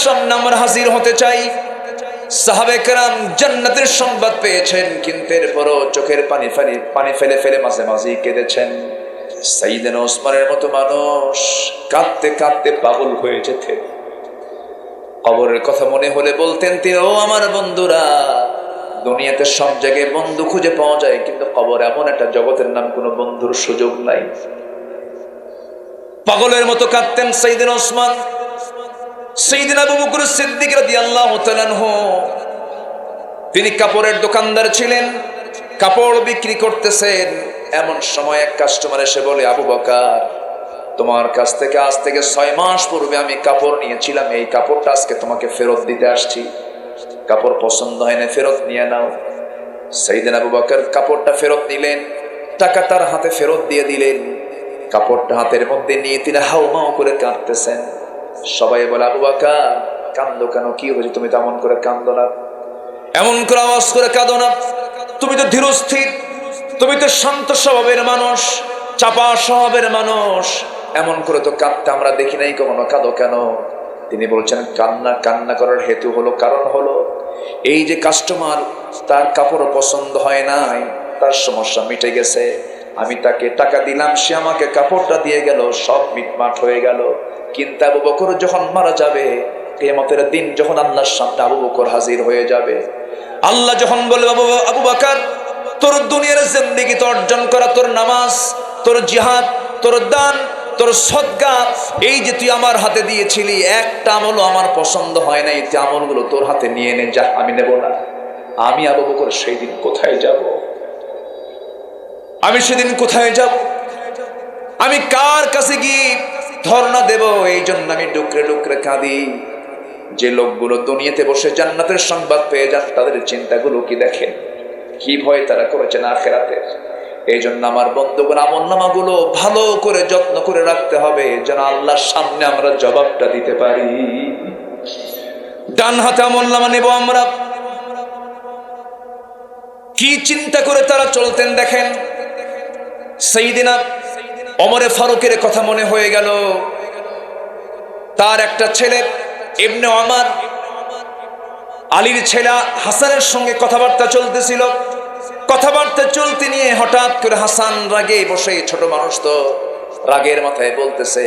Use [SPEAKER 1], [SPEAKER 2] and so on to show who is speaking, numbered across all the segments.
[SPEAKER 1] সামনে আমরা হাজির হতে চাই। সাহাবে কেরাম জান্নাতের সংবাদ পেয়েছেন, কিন্তু এরপরও চোখের পানি ফেলে ফেলে মাঝে মাঝে কেঁদেছেন। সাইয়েদনা ওসমানের মতো মানুষ কাঁদতে কাঁদতে পাগল হয়ে যেতেন। কবরের কথা মনে হলে বলতেন তিনি, ও আমার বন্ধুরা, দুনিয়াতে সব জায়গায় বন্ধু খুঁজে পাওয়া যায়, কিন্তু কবর এমন একটা জগতের নাম কোনো বন্ধুর সুযোগ নাই। পাগলের মতো কাঁদতেন সাইয়েদনা ওসমান। সাইয়েদনা আবু বকর সিদ্দিক রাদিয়াল্লাহু তাআলা আনহু, তিনি কাপড়ের দোকানদার ছিলেন, কাপড় বিক্রি করতেছেন। এমন সময় এক কাস্টমার এসে বলে, আবু বকর, তোমার কাছ থেকে আজ থেকে 6 মাস পূর্বে আমি কাপড় নিয়েছিলাম, এই কাপড়টা আজকে তোমাকে ফেরত দিতে আসছি। কাপড় পছন্দ হয় না, ফেরত নিয়ে নাও। সাইয়েদনা আবু বকর কাপড়টা ফেরত নিলেন, টাকা তার হাতে ফেরত দিয়ে দিলেন। কাপড়টা হাতের মধ্যে নিয়ে তিনি হাউমাউ করে কাঁদতেছেন। সবাই বলে, আবু বকর কান্দো কেন, কি হয়েছে? তুমি তেমন করে কান্দো না, এমন করে আওয়াজ করে কাঁদো না, তুমি তো ধীরস্থির, তুমি তো শান্ত স্বভাবের মানুষ, চাপা স্বভাবের মানুষ, এমন করে তো কাঁদতে আমরা দেখি নাই কখনো, কাঁদো কেন? তিনি বলছেন, কান্না করার হেতু হলো, কারণ হলো এই যে কাস্টমার, তার কাপড় পছন্দ হয় নাই, তার সমস্যা মিটে গেছে, আমি তাকে টাকা দিলাম, সে আমাকে কাপড়টা দিয়ে গেল, সব মিটমাট হয়ে গেল। কিন্তু আবু বকর যখন মারা যাবে, কিয়ামতের দিন যখন আল্লাহর সামনে আবু বকর হাজির হয়ে যাবে, আল্লাহ যখন বলবে, আবু বকর, তোর দুনিয়ার জিন্দেগি তো অর্জন করা, তোর নামাজ, তোর জিহাদ, তোর দান, তোর সদকা, এই যে তুই আমার হাতে দিয়েছিলি, একটা আমলও আমার পছন্দ হয় না, এই আমলগুলো তোর হাতে নিয়ে নে, যা, আমি নেব না। আমি আবু বকর সেই দিন কোথায় যাব? আমি সেদিন কোথায় যাব? আমি কার কাছে গিয়ে ধর্ণা দেব? এই জন্য আমি ডুকরে ডুকরে কাঁদি। যে লোকগুলো দুনিয়াতে বসে জান্নাতের সংবাদ পেয়ে যান, তাদের চিন্তাগুলো কি দেখেন, কি ভয় তারা করেছেন আখিরাতের। এই জন্য আমার বন্ধুগণ, আমলনামাগুলো ভালো করে যত্ন করে রাখতে হবে, যেন আল্লাহর সামনে আমরা জবাবটা দিতে পারি। ডান হাতে আমলনামা নেব আমরা, কি চিন্তা করে তারা চলতেন দেখেন। সাইয়েদিনা ওমর ফারুকের কথা মনে হয়ে গেল। তার একটা ছেলে ইবনে ওমর, আলীর ছেলে হাসানের সঙ্গে কথাবার্তা চলতেছিল। কথাবার্তা চলতে নিয়ে হঠাৎ করে হাসান রাগে বসে, ছোট মানুষ তো, রাগের মাথায় বলতেছে,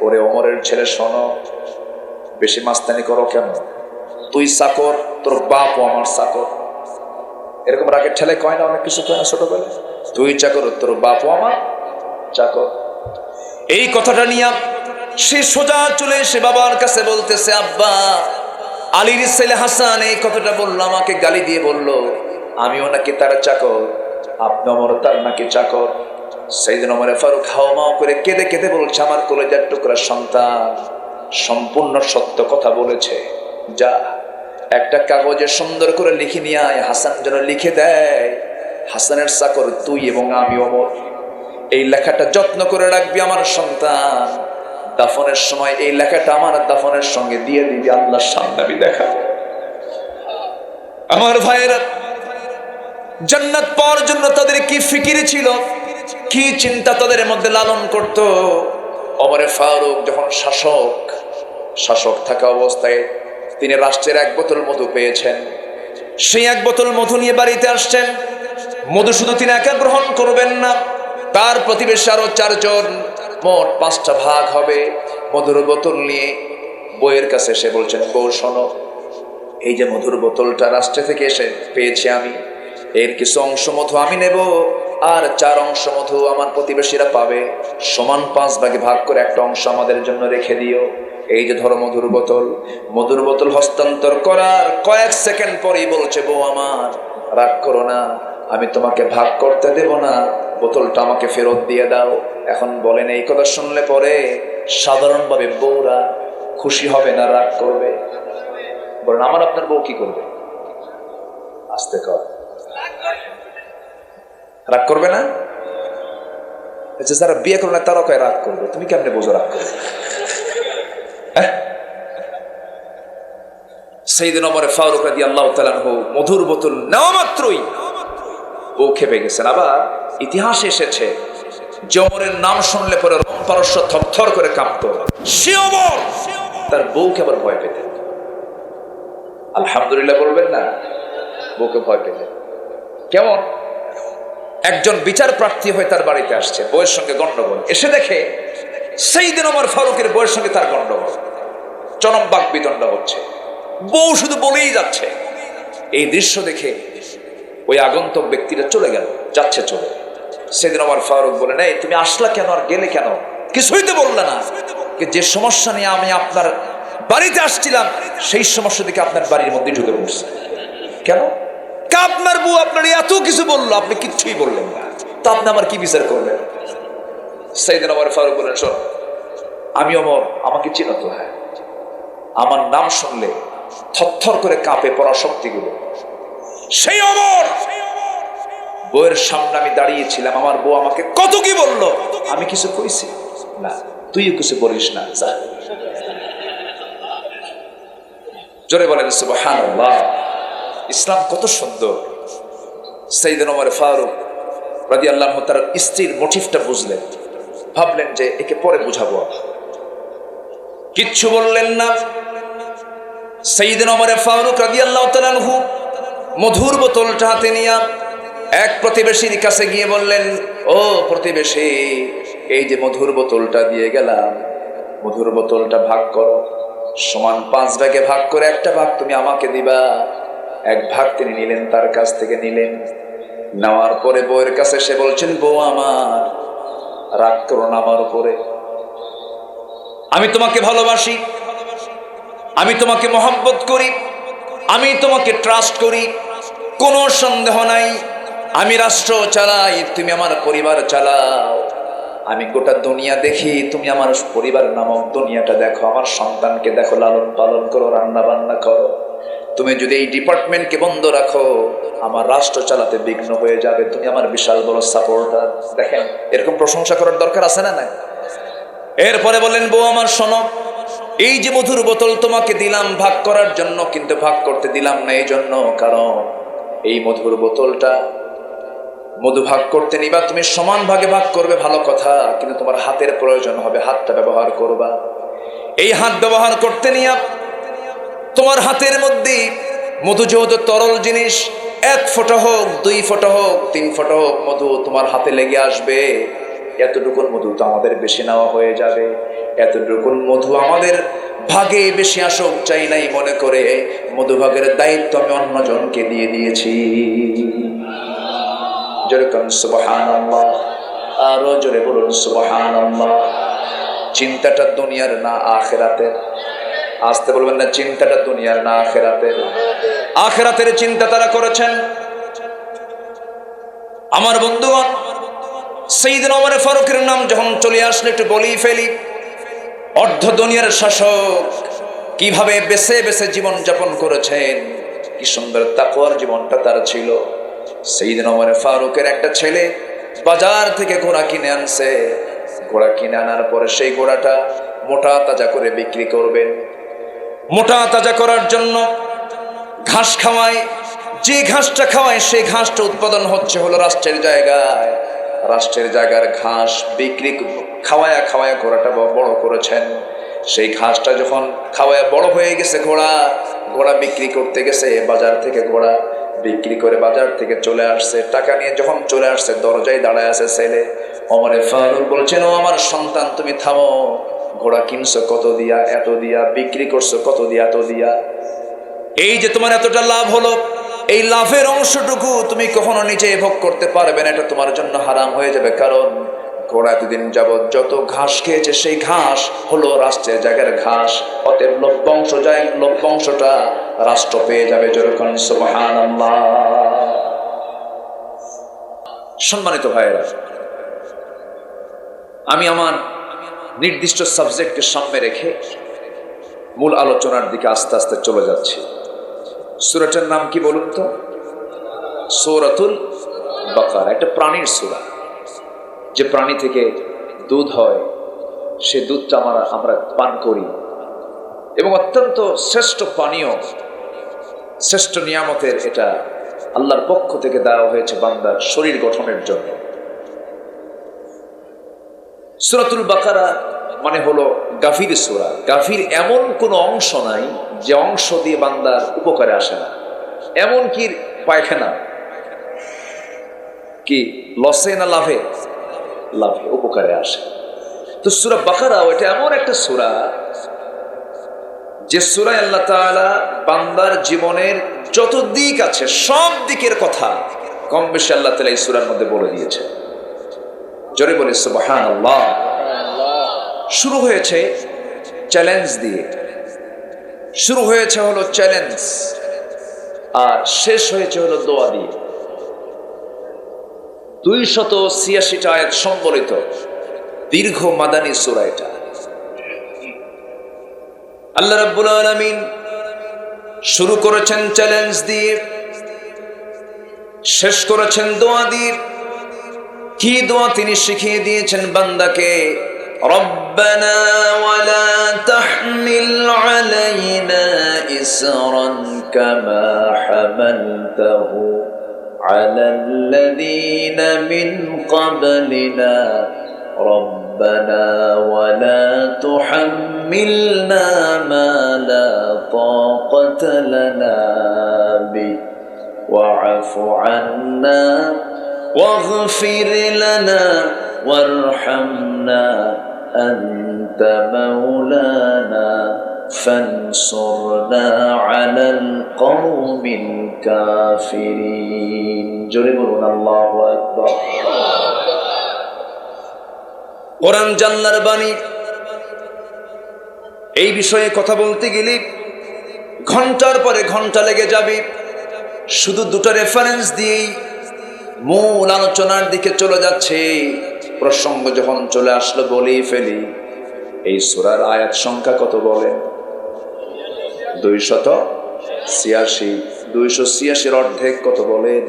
[SPEAKER 1] ওরে ওমরের ছেলে, শোনো, বেশি মাস্তানি করো কেন? তুই চাকর, তোর বাপও আমার চাকর। এরকম রাগের ছেলে কয় না, অনেক কিছু কয় না ছোটবেলায়। তুই চাকর, তোর বাপও আমার চাকর। এই কথাটা নিয়ে সে সোজা চলে এসে বাবার কাছে বলতেছে, আব্বা, আলীর ছেলে হাসান এই কথাটা বললো, আমাকে গালি দিয়ে বললো আমিও নাকি তার চাকর, আপনি ওমর তার নাকি চাকর। সাইয়েদনা ওমর ফারুক হাওমাও করে কেঁদে কেঁদে বলছে, আমার কলেজার টুকরা সন্তান সম্পূর্ণ সত্য কথা বলেছে, যা একটা কাগজে সুন্দর করে লিখে নিয়ে আয়, হাসান যেন লিখে দেয়, হাসানের চাকর তুই এবং আমি ওমর। এই লেখাটা যত্ন করে রাখবি আমার সন্তান, দাফনের সময় এই লেখাটা আমার দাফনের সঙ্গে দিয়ে দিবি, আল্লাহর সামনে আমি দেখাবো। আমার ভাইয়েরা, জান্নাত পাওয়ার জন্য তাদের কি ফিকির ছিল, কি চিন্তা তাদের মধ্যে লালন করত। ওমর ফারুক যখন শাসক থাকা অবস্থায় তিনি রাষ্ট্রের 1 বোতল মধু পেয়েছেন। সেই 1 বোতল মধু নিয়ে বাড়িতে আসছেন। মধু শুধু তিনি একা গ্রহণ করবেন না, তার প্রতিবেশী আরো 4 জন, মোট 5টা ভাগ হবে। মধুর বোতল নিয়ে বউয়ের কাছে এসে বলছেন, বউ শোনো, এই যে মধুর বোতলটা রাষ্ট্র থেকে এসে পেয়েছি আমি, এর কিছু অংশ মধু আমি নেব, আর 4 অংশ মধু আমার প্রতিবেশীরা পাবে। সমান 5 ভাগে ভাগ করে একটা অংশ আমাদের জন্য রেখে দিও। এই যে ধরো মধুর বোতল হস্তান্তর করার কয়েক সেকেন্ড পরেই বলছে, বউ আমার, রাগ করো না, আমি তোমাকে ভাগ করতে দেব না, বোতলটা আমাকে ফেরত দিয়ে দাও। এখন বলেন, এই কথা শুনলে পরে সাধারণভাবে বউরা খুশি হবে না রাগ করবে? বলেন, আমার আপনার বউ কি করবে? আস্তে কর, রাগ করবে না? যারা বিয়ে করবে না তারা কয় রাগ করবে, তুমি কেমনে বোঝো রাগ করবে? সাইয়েদনা ওমর ফারুক রাদিয়াল্লাহু তাআলা আনহু মধুর বোতল নেওয়া মাত্রই বউ খেপে গেছেন। আবার ইতিহাসে এসেছে যে ওমরের নাম শুনলে পরে রোম পারস্য থরথর করে কাঁপতো, সে ওমর তার বউকে আবার ভয় পেতেন। আলহামদুলিল্লাহ বলবেন না? বউকে ভয় পেলে কেমন? একজন বিচার প্রার্থী হয়ে তার বাড়িতে আসছে, বউয়ের সঙ্গে গন্ডগোল, এসে দেখে সাইয়েদনা ওমর ফারুকের বউয়ের সঙ্গে তার গন্ডগোল, চরম বাকবিতণ্ডা হচ্ছে, বউ শুধু বলেই যাচ্ছে। এই দৃশ্য দেখে ওই আগন্তুক ব্যক্তিটা চলে গেল, যাচ্ছে চলে। সাইয়েদনা ওমর ফারুক বলেন, এই তুমি আসলা কেন আর গেলে কেন? কিছুই তো বললে না। যে সমস্যা নিয়ে আমি আপনার বাড়িতে আসছিলাম সেই সমস্যা থেকে আপনার বাড়ির মধ্যে ঢুকে পড়ছে। কেন? আপনার বউ আপনার এত কিছু বললো, আপনি কিচ্ছুই বললেন না, তো আপনি আমার কি বিচার করবেন? সাইয়েদনা ওমর ফারুক বলেন, শোন, আমি ওমর, আমাকে চিনো তো? হ্যাঁ। আমার নাম শুনলে থরথর করে কাঁপে পড়া শক্তিগুলো। সেই ওমর, বউয়ের সামনে আমি দাঁড়িয়েছিলাম, আমার বউ আমাকে কত কি বললো, আমি কিছু কইছি না, তুইও কিছু বলিস না, যা। জোরে বলেন সুবহানাল্লাহ। ইসলাম কত সুন্দর। সাইয়েদনা ওমর ফারুক রাদিয়াল্লাহু তাআলা তার স্ত্রীর মোটিভটা বুঝলেন, ভাবলেন যে একে পরে বুঝাবো, কিচ্ছু বললেন না। সাইয়েদনা ওমর ফারুক রাদিয়াল্লাহু তাআলা আনহু মধুর বোতলটা হাতে নিয়ে এক প্রতিবেশীর কাছে গিয়ে বললেন, ও প্রতিবেশী, এই যে মধুর বোতলটা দিয়ে গেলাম, মধুর বোতলটা ভাগ করো, সমান 5 ভাগে ভাগ করে একটা ভাগ তুমি আমাকে দিবা। এক ভাগ তিনি নিলেন, তার কাছ থেকে নিলেন। নেওয়ার পরে বউয়ের কাছে সে বলছেন, বউ আমার, রাগ করো না আমার উপরে, আমি তোমাকে ভালোবাসি, আমি তোমাকে মহব্বত করি, আমি তোমাকে ট্রাস্ট করি, কোনো সন্দেহ নাই। আমি রাষ্ট্র চালাই, তুমি আমার পরিবার চালাও। আমি গোটা দুনিয়া দেখি, তুমি আমার পরিবার নামক দুনিয়াটা দেখো, আমার সন্তানকে দেখো, লালন পালন করো, রান্না বান্না করো। তুমি যদি এই ডিপার্টমেন্টকে বন্ধ রাখো, আমার রাষ্ট্র চালাতে বিঘ্ন হয়ে যাবে। তুমি আমার বিশাল বড় সাপোর্টার। দেখেন, এরকম প্রশংসা করার দরকার আছে না? নাই। এরপরে বলেন, বউ আমার শোনো, এই যে মধুর বোতল তোমাকে দিলাম ভাগ করার জন্য, কিন্তু ভাগ করতে দিলাম না এই জন্য, কারণ এই মধুর বোতলটা মধু ভাগ করতে নিবা, তুমি সমান ভাগে ভাগ করবে, ভালো কথা, কিন্তু তোমার হাতের প্রয়োজন হবে, হাতটা ব্যবহার করবা। এই হাত ব্যবহার করতে নিয়ে তোমার হাতের মধ্যে মধু যেহেতু তরল জিনিস, 1 ফোঁটা হোক, 2 ফোঁটা হোক, 3 ফোঁটা হোক, মধু তোমার হাতে লেগে আসবে। এতটুকুন মধু তো আমাদের বেশি নেওয়া হয়ে যাবে, এতটুকুন মধু আমাদের ভাগে বেশি আসুক চাই নাই মনে করে মধু ভাগের দায়িত্ব আমি অন্যজনকে দিয়ে দিয়েছি। জোরে বলুন সুবহানাল্লাহ, আরো জোরে বলুন সুবহানাল্লাহ। চিন্তাটা দুনিয়ার না আখিরাতের? আসতে বলবেন না, চিন্তাটা দুনিয়ার না আখিরাতের? আখিরাতের চিন্তা তারা করেছেন। আমার বন্ধুগণ, সাইয়েদনা ওমর ফারুকের নাম যখন চলে আসলে একটু বলেই ফেলি। অর্ধ দুনিয়ার শাসক, কিভাবে বেছে বেছে জীবন যাপন করেছেন, কি সুন্দর তাকওয়ার জীবনটা তার ছিল। সাইয়েদনা ওমর ফারুকের একটা ছেলে বাজার থেকে ঘোড়া কিনে আনছে। ঘোড়া কিনে আনার পরে সেই ঘোড়াটা মোটা তাজা করে বিক্রি করবেন। মোটা তাজা করার জন্য ঘাস খাওয়ায়, যে ঘাসটা খাওয়ায় সেই ঘাসটা উৎপাদন হচ্ছে হলো রাষ্ট্রের জায়গায়। রাষ্ট্রের জায়গার ঘাস বিক্রি খাওয়ায়া খাওয়ায়া ঘোড়াটা বড় করেছেন। সেই ঘাসটা যখন খাওয়ায়া বড় হয়ে গেছে, ঘোড়া বিক্রি করতে গেছে বাজার থেকে, ঘোড়া বিক্রি করে বাজার থেকে চলে আসছে। টাকা নিয়ে যখন চলে আসছে, দরজায় দাঁড়ায় আছে ছেলে। ওমর ফারুক বলছেন, ও আমার সন্তান, তুমি থামো। ঘোড়া কিনছো কত দিয়া? এত দিয়া। বিক্রি করছো কত দিয়া? এত দিয়া। এই যে তোমার এতটা লাভ হলো, এই লাভের অংশটুকু তুমি কখনো নিজে ভোগ করতে পারবে না, এটা তোমার জন্য হারাম হয়ে যাবে। কারণ ঘোড়া এতদিন যাবৎ যত ঘাস খেয়েছে সেই ঘাস হলো রাষ্ট্রের জায়গার ঘাস। অতএব লভ্যাংশটা রাষ্ট্র পেয়ে যাবে। যেরকম সুবহানাল্লাহ। সম্মানিত ভাইয়েরা, আমি আমার নির্দিষ্ট সাবজেক্টকে সামনে রেখে মূল আলোচনার দিকে আস্তে আস্তে চলে যাচ্ছি। সূরাটার নাম কি বলুন তো? সূরাতুল বাকারা। একটা প্রাণীর সূরা, যে প্রাণী থেকে দুধ হয়, সে দুধটা আমরা পান করি, এবং অত্যন্ত শ্রেষ্ঠ পানীয়, শ্রেষ্ঠ নিয়ামতের এটা আল্লাহর পক্ষ থেকে দেওয়া হয়েছে বান্দার শরীর গঠনের জন্য। সূরাতুল বাকারা মানে হলো গাফির সূরা। গাফির এমন কোনো অংশ নাই যে অংশ দিয়ে বান্দার উপকারে আসে না, এমন কি পায়খানা কি লসে না লাভে? লাভে, উপকারে আসে। তো সূরা বাকারা এটা এমন একটা সূরা যে সূরায় আল্লাহ তাআলা বান্দার জীবনের যত দিক আছে সব দিকের কথা কম বেশি আল্লাহ তাআলা এই সূরার মধ্যে বলে দিয়েছে। জোরে বলি সুবহানাল্লাহ। শুরু হয়েছে চ্যালেঞ্জ দিয়ে, শুরু হয়েছে হলো চ্যালেঞ্জ, আর শেষ হয়েছে হলো দোয়া দিয়ে। 286টা আয়াত সম্বলিত দীর্ঘ মাদানী সূরা এটা। আল্লাহ রাব্বুল আলামিন শুরু করেছেন চ্যালেঞ্জ দিয়ে, শেষ করেছেন দোয়া দিয়ে। কি দোয়া তিনি শিখিয়ে দিয়েছেন বান্দাকে? রব্বানা ওয়ালা তাহমিল আলাইনা ইসরান কামা হামালতাহু আলাল্লাযীনা মিন ক্বাবলিনা রব্বানা ওয়ালা তুহাম্মিলনা মা লা তাকাতা লানা বিহি ওয়া'ফু আন্না واغفر لنا وارحمنا أنت مولانا فانصرنا على القوم الكافرين জোরে বলুন আল্লাহু আকবার। কোরআন জান্নার বাণী। এই বিষয়ে কথা বলতে গেলে ঘন্টার পরে ঘন্টা লেগে যাবে। শুধু দুটো রেফারেন্স দিয়েই মূল আলোচনার দিকে চলে যাচ্ছে। প্রসঙ্গ যখন চলে আসলো বলেই ফেলি, এই সূরার আয়াত সংখ্যা কত বলেন? 286। 286-এর অর্ধেক কত বলেন?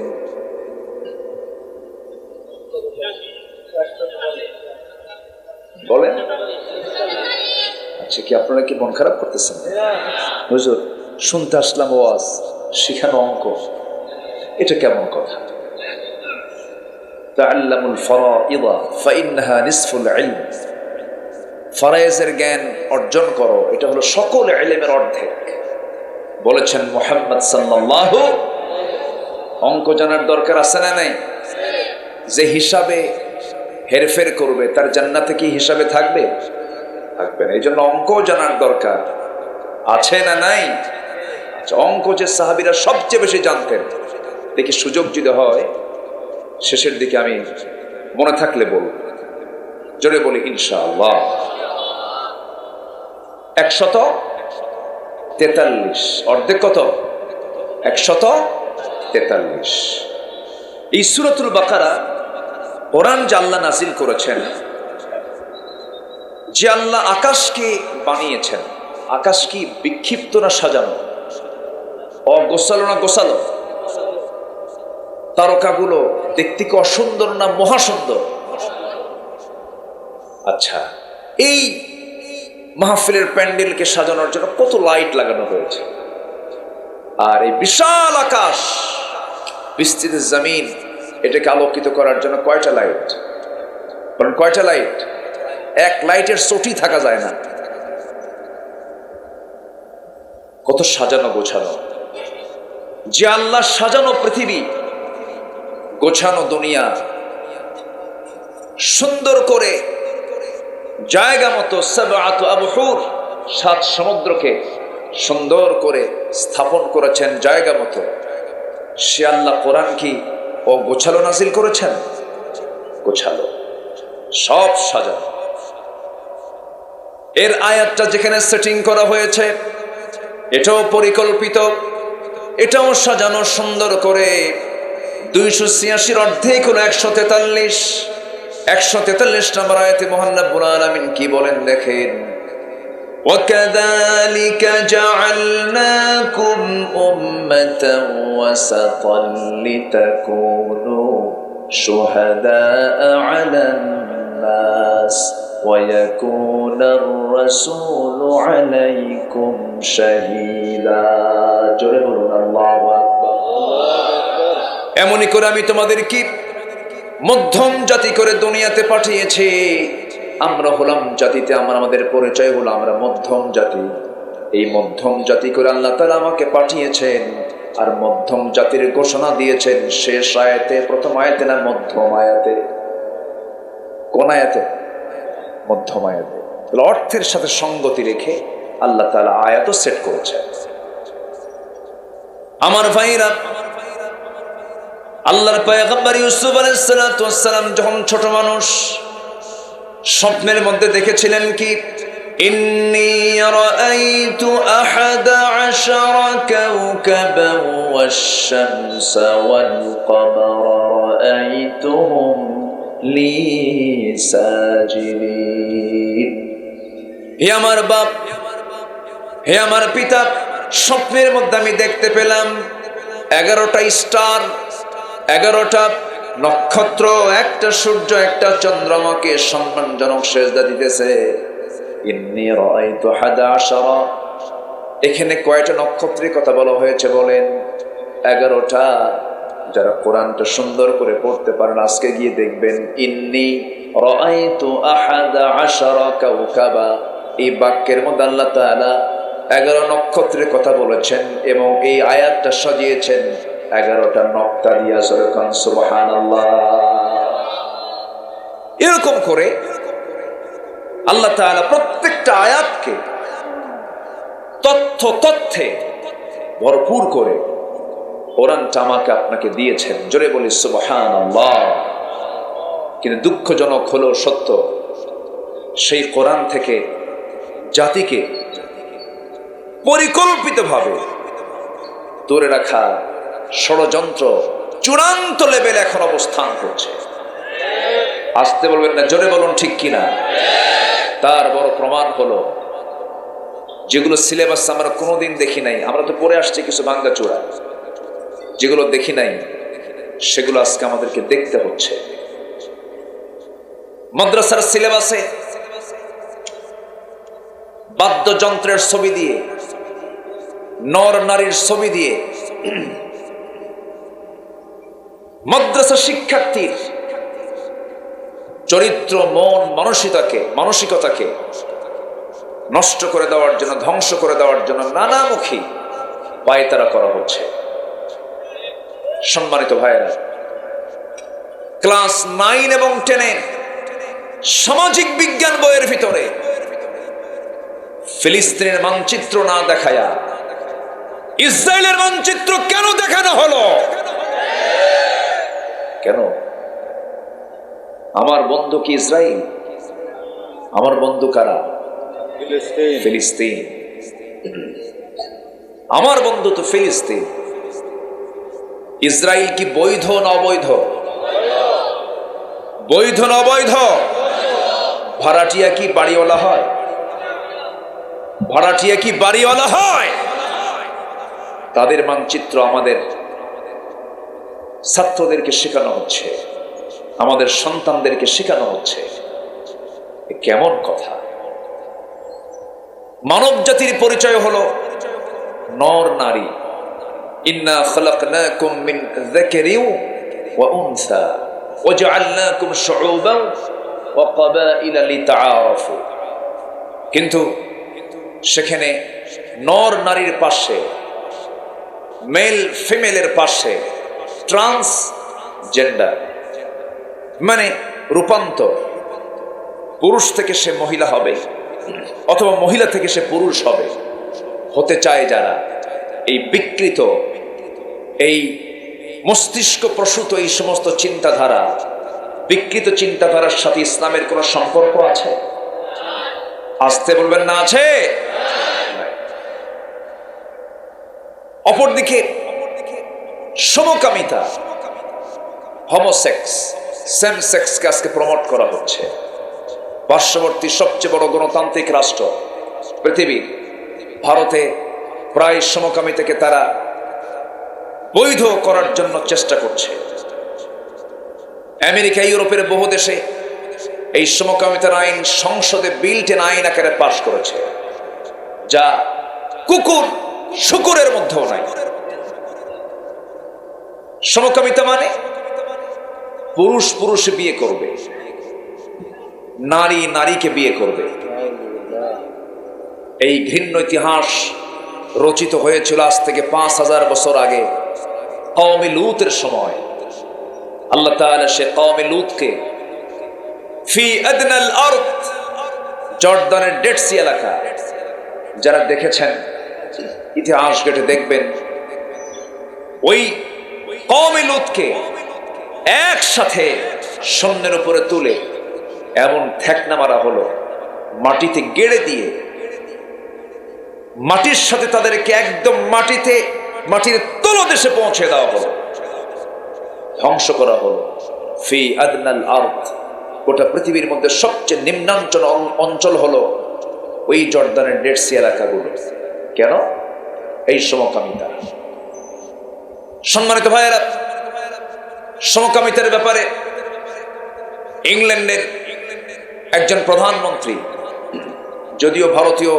[SPEAKER 1] বলেন। আচ্ছা, কি আপনারা কি মন খারাপ করতেছেন? হুজুর শুনতে আসলাম ওয়াজ, শিখানো অঙ্ক, এটা কেমন কথা? তাআল্লামুল ফারাইদ ফাইন্নাহা নিসফুল ইলম। ফরায়েজের জ্ঞান অর্জন করো, এটা হলো সকল ইলমের অর্ধেক বলেছেন মুহাম্মদ সাল্লাল্লাহু। অঙ্ক জানার দরকার আছে না নাই? যে হিসাবে হেরফের করবে তার জান্নাতে কি হিসাবে থাকবে? থাকবে না। এই জন্য অঙ্ক জানার দরকার আছে না নাই? আচ্ছা, অঙ্ক যে সাহাবীরা সবচেয়ে বেশি জানতেন, দেখি সুযোগ যদি হয় শেষের দিকে আমি মনে থাকলে বলব। জোরে বলি ইনশাআল্লাহ। 143। অর্ধেক কত? 143। এই সূরাতুল বাকারা কোরআন যে আল্লাহ নাযিল করেছেন, যে আল্লাহ আকাশকে বানিয়েছেন, আকাশ কি বিক্ষিপ্ত না সাজানো? অগোছালো না গোছালো? তারকাগুলো দেখতে কি অসুন্দর না মহাসুন্দর? আচ্ছা, এই মাহফিলের প্যান্ডেলকে সাজানোর জন্য কত লাইট লাগানো হয়েছে। আর এই বিশাল আকাশ, বিস্তৃত জমিন, এটাকে আলোকিত করার জন্য কয়টা লাইট? বলেন কয়টা লাইট? এক লাইটের চটি থাকা যায় না। কত সাজানো গোছানো। যে আল্লাহ সাজানো পৃথিবী, গোছানো দুনিয়া, সুন্দর করে জায়গা মতো সাবআতু আবহুর, 7 সমুদ্রকে সুন্দর করে স্থাপন করেছেন জায়গা মতো, সে আল্লাহ কোরআন কি ও গোছালো নাজিল করেছেন? গোছালো, সব সাজানো। এর আয়াতটা যেখানে সেটিং করা হয়েছে এটাও পরিকল্পিত, এটাও সাজানো সুন্দর করে। 286-র অর্ধেক হলো 143। 143 নম্বর আয়াতে মহান রব্বুল আলামিন কি বলেন দেখেন, وَكَذَلِكَ جَعَلْنَاكُمْ أُمَّةً وَسَطًا لِتَكُونُوا شُهَدَاءَ عَلَى النَّاسِ وَيَكُونَ الرَّسُولُ عَلَيْكُمْ شَهِيدًا। জোরে বলুন আল্লাহু আকবার। এমনই করে আমি তোমাদেরকে মধ্যম জাতি করে দুনিয়াতে পাঠিয়েছি। আমরা হলাম জাতিতে, আমাদের পরিচয় হলো আমরা মধ্যম জাতি। এই মধ্যম জাতি করে আল্লাহ তাআলা আমাকে পাঠিয়েছেন। আর মধ্যম জাতির ঘোষণা দিয়েছেন শেষ আয়াতে, প্রথম আয়াতে না মধ্যম আয়াতে? কোন আয়াতে? মধ্যম আয়াতে। তাহলে অর্থের সাথে সঙ্গতি রেখে আল্লাহ তাআলা আয়াতও সেট করেছেন। আমার ভাইরা, আল্লাহর পয়গম্বর ইউসুফ আলাইহিস সালাতু ওয়াস সালাম যখন ছোট মানুষ, স্বপ্নের মধ্যে দেখেছিলেন কি, ইন্নী রাআইতু আহাদা আশারা কাওকাবান ওয়াশ-শামসা ওয়াল-কমারা রাআইতুহুম লি সাজিদিন। হে আমার বাপ, হে আমার পিতা, স্বপ্নের মধ্যে আমি দেখতে পেলাম 11টা স্টার, 11টা নক্ষত্র, একটা সূর্য, একটা চন্দ্রমাকে সম্মানজনক সেজদা দিতেছে। ইন্নী রাআইতু 11। এখানে কয়টা নক্ষত্রের কথা বলা হয়েছে বলেন? 11টা। যারা কোরআনটা সুন্দর করে পড়তে পারেন আজকে গিয়ে দেখবেন ইন্নী রাআইতু 11 কাওকাবা, এই বাক্যের মধ্যে আল্লাহ তাআলা 11 নক্ষত্রের কথা বলেছেন এবং এই আয়াতটা সাজিয়েছেন 11টা নক্তা দিয়া। সুবহানাল্লাহ। এরকম করে আল্লাহ তাআলা প্রত্যেকটা আয়াতকে তথ্যে ভরপুর করে কোরআনটা আমাকে আপনাকে দিয়েছেন। জোরে বলি সুবহানাল্লাহ। কিন্তু দুঃখজনক হলো সত্য, সেই কোরআন থেকে জাতিকে পরিকল্পিতভাবে ধরে রাখা ষড়যন্ত্র চূড়ান্ত লেভেলে এখন অবস্থান করছে। আসতে বলবেন না, জোরে বলুন ঠিক কিনা। তার বড় প্রমাণ হলো যেগুলো সিলেবাস আমরা কোনোদিন দেখি নাই, আমরা তো পড়ে আসছি কিছু ভাঙ্গা চূড়া, যেগুলো দেখি নাই সেগুলো আজকে আমাদেরকে দেখতে হচ্ছে। মাদ্রাসার সিলেবাসে বাদ্যযন্ত্রের ছবি দিয়ে, নর নারীর ছবি দিয়ে মাদ্রাসা শিক্ষার্থীর চরিত্র, মন, মানসিকতাকে নষ্ট করে দেওয়ার জন্য, ধ্বংস করে দেওয়ার জন্য নানামুখী পায়তারা করা হচ্ছে। সম্মানিত ভাইয়েরা, ক্লাস 9 এবং 10 সামাজিক বিজ্ঞান বইয়ের ভিতরে ফিলিস্তিনের মানচিত্র না দেখায়া ইসরায়েলের মানচিত্র কেন দেখানো হলো? কেন? আমার বন্ধু কি ইসরায়েল? আমার বন্ধু কারা? ফিলিস্তিন। আমার বন্ধু তো ফিলিস্তিন। ইসরায়েল কি বৈধ না অবৈধ? বৈধ না অবৈধ? ভাড়াটিয়া কি বাড়িওয়ালা হয়? ভাড়াটিয়া কি বাড়িওয়ালা হয়? তাদের মানচিত্র আমাদের ছাত্রদেরকে শেখানো হচ্ছে, আমাদের সন্তানদেরকে শেখানো হচ্ছে। কেমন কথা! মানব জাতির পরিচয় হলো নর নারী। ইন্না খালাকনাকুম মিন যাকারিন ওয়া উনসা ওয়া জাআলনাকুম শুউবান ওয়া ক্বাবাইলা লিতাআরাফু। কিন্তু সেখানে নর নারীর পাশে, মেল ফিমেলের পাশে ট্রান্সজেন্ডার, মানে রূপান্তর। পুরুষ থেকে সে মহিলা হবে অথবা মহিলা থেকে সে পুরুষ হবে, হতে চায় যারা। এই বিকৃত, এই মস্তিষ্ক প্রসূত এই সমস্ত চিন্তাধারা, বিকৃত চিন্তাধারার সাথে ইসলামের কোনো সম্পর্ক আছে? আসতে বলবেন না আছে? অপরদিকে সমকামিতা, হোমোসেক্স, সেম সেক্সকে আজকে প্রমোট করা হচ্ছে। পার্শ্ববর্তী সবচেয়ে বড় গণতান্ত্রিক রাষ্ট্র পৃথিবীর ভারতে প্রায় সমকামিতাকে তারা বৈধ করার জন্য চেষ্টা করছে। আমেরিকা, ইউরোপের বহু দেশে এই সমকামিতার আইন সংসদে বিল্ট-ইন আইন আকারে পাশ করেছে, যা কুকুর শুকুরের মধ্যেও নাই। সমকামিতা মানে পুরুষ পুরুষে বিয়ে করবে, নারী নারীকে বিয়ে করবে। এই ঘৃণ্য ইতিহাস রচিত হয়েছিল আজ থেকে 5000 বছর আগে কওমে লূতের সময়। আল্লাহ তাআলা সে কওমে লূতকে ফি আদনাল আরদ, জর্দানের ডেড সি এলাকা, যারা দেখেছেন ইতিহাস ঘেটে দেখবেন, ওই কওমে লূতকে একসাথে শূন্যের উপরে তুলে এমন ঠেকনা মারা হলো, মাটিতে গেড়ে দিয়ে মাটির সাথে তাদেরকে একদম মাটির তলদেশে পৌঁছে দেওয়া হলো, ধ্বংস করা হলো। ফি আদনাল আরদ, গোটা পৃথিবীর মধ্যে সবচেয়ে নিম্নাঞ্চল অঞ্চল হলো ওই জর্দানের ডেড সি এলাকাগুলো। কেন? এই সমকামিতা। সম্মানিত ভাইয়েরা, সমকামিতার ব্যাপারে ইংল্যান্ডের একজন প্রধানমন্ত্রী, যদিও ভারতীয়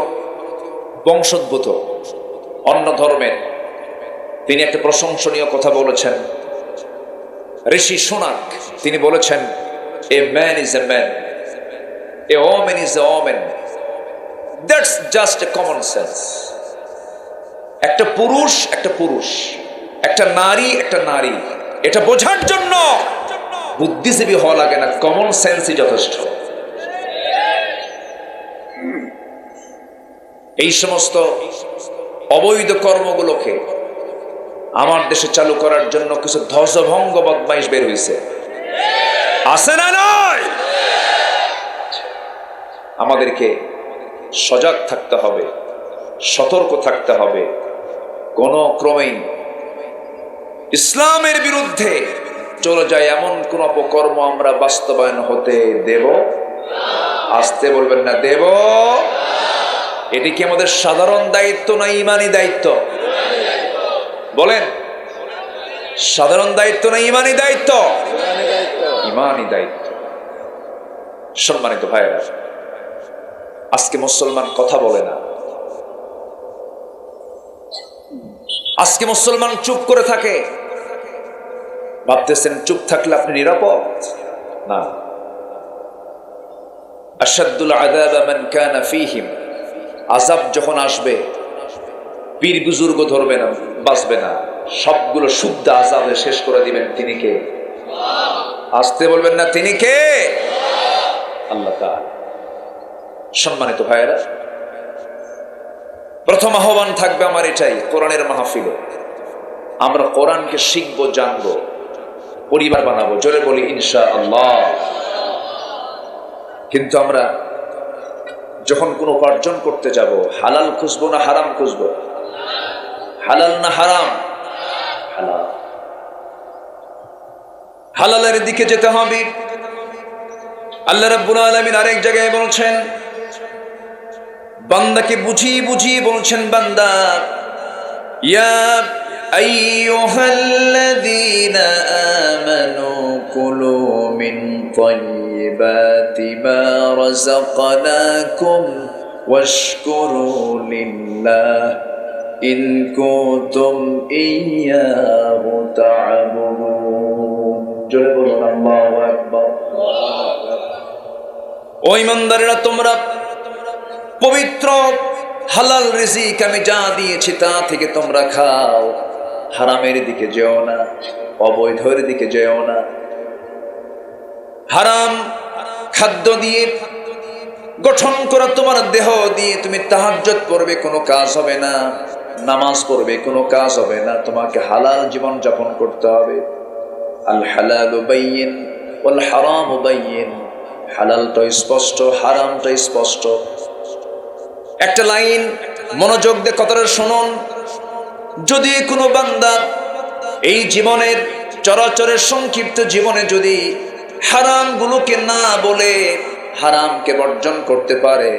[SPEAKER 1] বংশোদ্ভূত, অন্য ধর্মের, তিনি একটা প্রশংসনীয় কথা বলেছেন। ঋষি সুনাক তিনি বলেছেন, a man is a man, a woman is a woman, that's just a common sense. একটা পুরুষ একটা পুরুষ, একটা নারী একটা নারী, এটা বোঝার জন্য বুদ্ধিজীবী হওয়া লাগে না, কমন সেন্সই যথেষ্ট। এই সমস্ত অবৈধ কর্মগুলোকে আমার দেশে চালু করার জন্য কিছু ধ্বজভঙ্গ বদমাইশ বের হয়েছে, আছে না নয়? আমাদেরকে সজাগ থাকতে হবে, সতর্ক থাকতে হবে। কোন ক্রমেই ইসলামের বিরুদ্ধে চলে যায় এমন কোন অপকর্ম আমরা বাস্তবায়ন হতে দেব। আসতে বলবেন না, দেব। এটি কি আমাদের সাধারণ দায়িত্ব না ইমানি দায়িত্ব? বলেন, সাধারণ দায়িত্ব না ইমানি দায়িত্ব? ইমানি দায়িত্ব। সম্মানিত ভাইয়েরা, আজকে মুসলমান কথা বলে না, আজকে মুসলমান চুপ করে থাকে। ভাবতেছেন চুপ থাকলে আপনি নিরাপদ? না। আশাদ্দুল আযাব মান কানা ফীহিম, আযাব যখন আসবে পীর বুজুর্গ ধরবে না, বাঁচবে না, সবগুলো শুদ্ধ আযাবে শেষ করে দিবেন। তিনি কে? আসতে বলবেন না, তিনি কে? আল্লাহ তাআলা। সম্মানিত ভাইয়েরা, প্রথম আহ্বান থাকবে আমার এটাই, কোরআনের মাহফিলে আমরা কোরআনকে শিখবো, জানবো, পরিবার বানাবো। জোরে বলি ইনশাআল্লাহ। কিন্তু আমরা যখন কোনো উপার্জন করতে যাব, হালাল খুঁজবো না হারাম খুঁজবো? হালাল না হারাম? হালাল। হালালের দিকে যেতে হবে। আল্লাহ রাব্বুল আলামিন আরেক জায়গায় বলছেন, বান্দাকে বুঝিয়ে বুঝিয়ে বলছেন, বান্দা ইয়া আইয়ুহাল্লাযীনা আমানু কুলু মিন তাইয়্যিবাতি মা রাযাকনাকুম ওয়াশকুরু লিল্লাহ ইন কুনতুম ইয়্যাহু তা'বুদুন। জোরে বলুন আল্লাহু আকবার। ও ঈমানদারেরা, তোমরা পবিত্র হালাল রিজিক আমি যা দিয়েছি তা থেকে তোমরা খাও, হারামের দিকে যেও না, অবৈধের দিকে যেও না। হারাম খাদ্য দিয়ে গঠন করা তোমার দেহ দিয়ে তুমি তাহাজ্জুদ পড়বে, কোনো কাজ হবে না। নামাজ পড়বে, কোনো কাজ হবে না। তোমাকে হালাল জীবন যাপন করতে হবে। আল হালালু বাইয়িন ওয়াল হারামু বাইয়িন। হালালটা স্পষ্ট, হারামটা স্পষ্ট। একটা লাইন মনোযোগ দিয়ে কথাটা শুনুন। যদি কোনো বান্দা এই জীবনের চরাচরের সংক্ষিপ্ত জীবনে যদি হারামগুলোকে না বলে হারামকে বর্জন করতে পারে,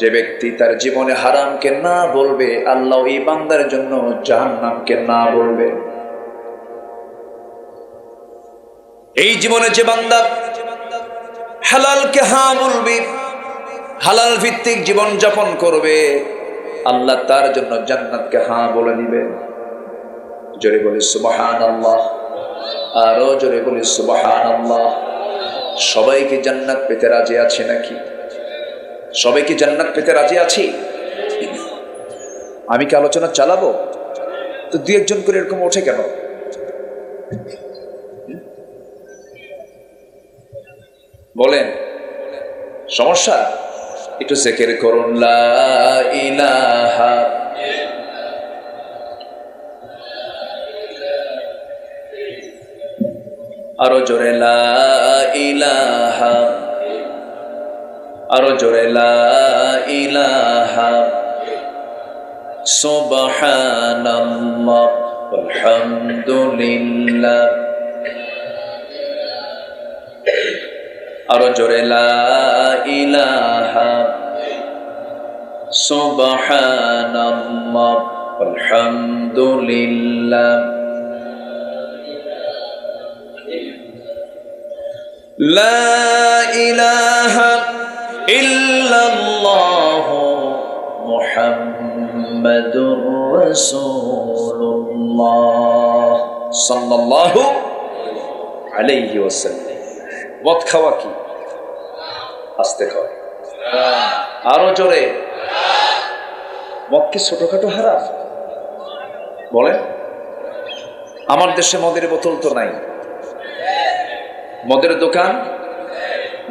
[SPEAKER 1] যে ব্যক্তি তার জীবনে হারামকে না বলবে, আল্লাহ এই বান্দার জন্য জাহান্নামকে না বলবে। এই জীবনে যে বান্দা হালালকে হ্যাঁ বলবে, হালাল ভিত্তিক জীবন যাপন করবে, আল্লাহ তার জন্য জান্নাতকে হ্যাঁ বলে দিবে। জোরে বলি সুবহানাল্লাহ, আরো জোরে বলি সুবহানাল্লাহ। সবাইকে জান্নাত পেতে রাজি আছে নাকি? সবাইকে জান্নাত পেতে রাজি আছি? আমি কি আলোচনা চালাবো? তো দুই একজন করে এরকম ওঠে কেন? বলেন সমস্যা? একটু জিকির করুন, লা ইলাহা, আরো জোরে লা ইলাহা, আরো জোরে লা ইলাহা, সুবহানাল্লাহ আলহামদুলিল্লাহ, আরো জোরে লা ইলাহা, সুবহানাল্লাহ আলহামদুলিল্লাহ, লা ইলাহা ইল্লাল্লাহ মুহাম্মাদুর রাসূলুল্লাহ সাল্লাল্লাহু আলাইহি ওয়াসাল্লাম। মদ খাওয়া কি? আস্তে খাও, আরো জোরে। মদ কি ছোটখাটো হারাম? বলেন। আমার দেশে মদের বোতল তো নাই, মদের দোকান,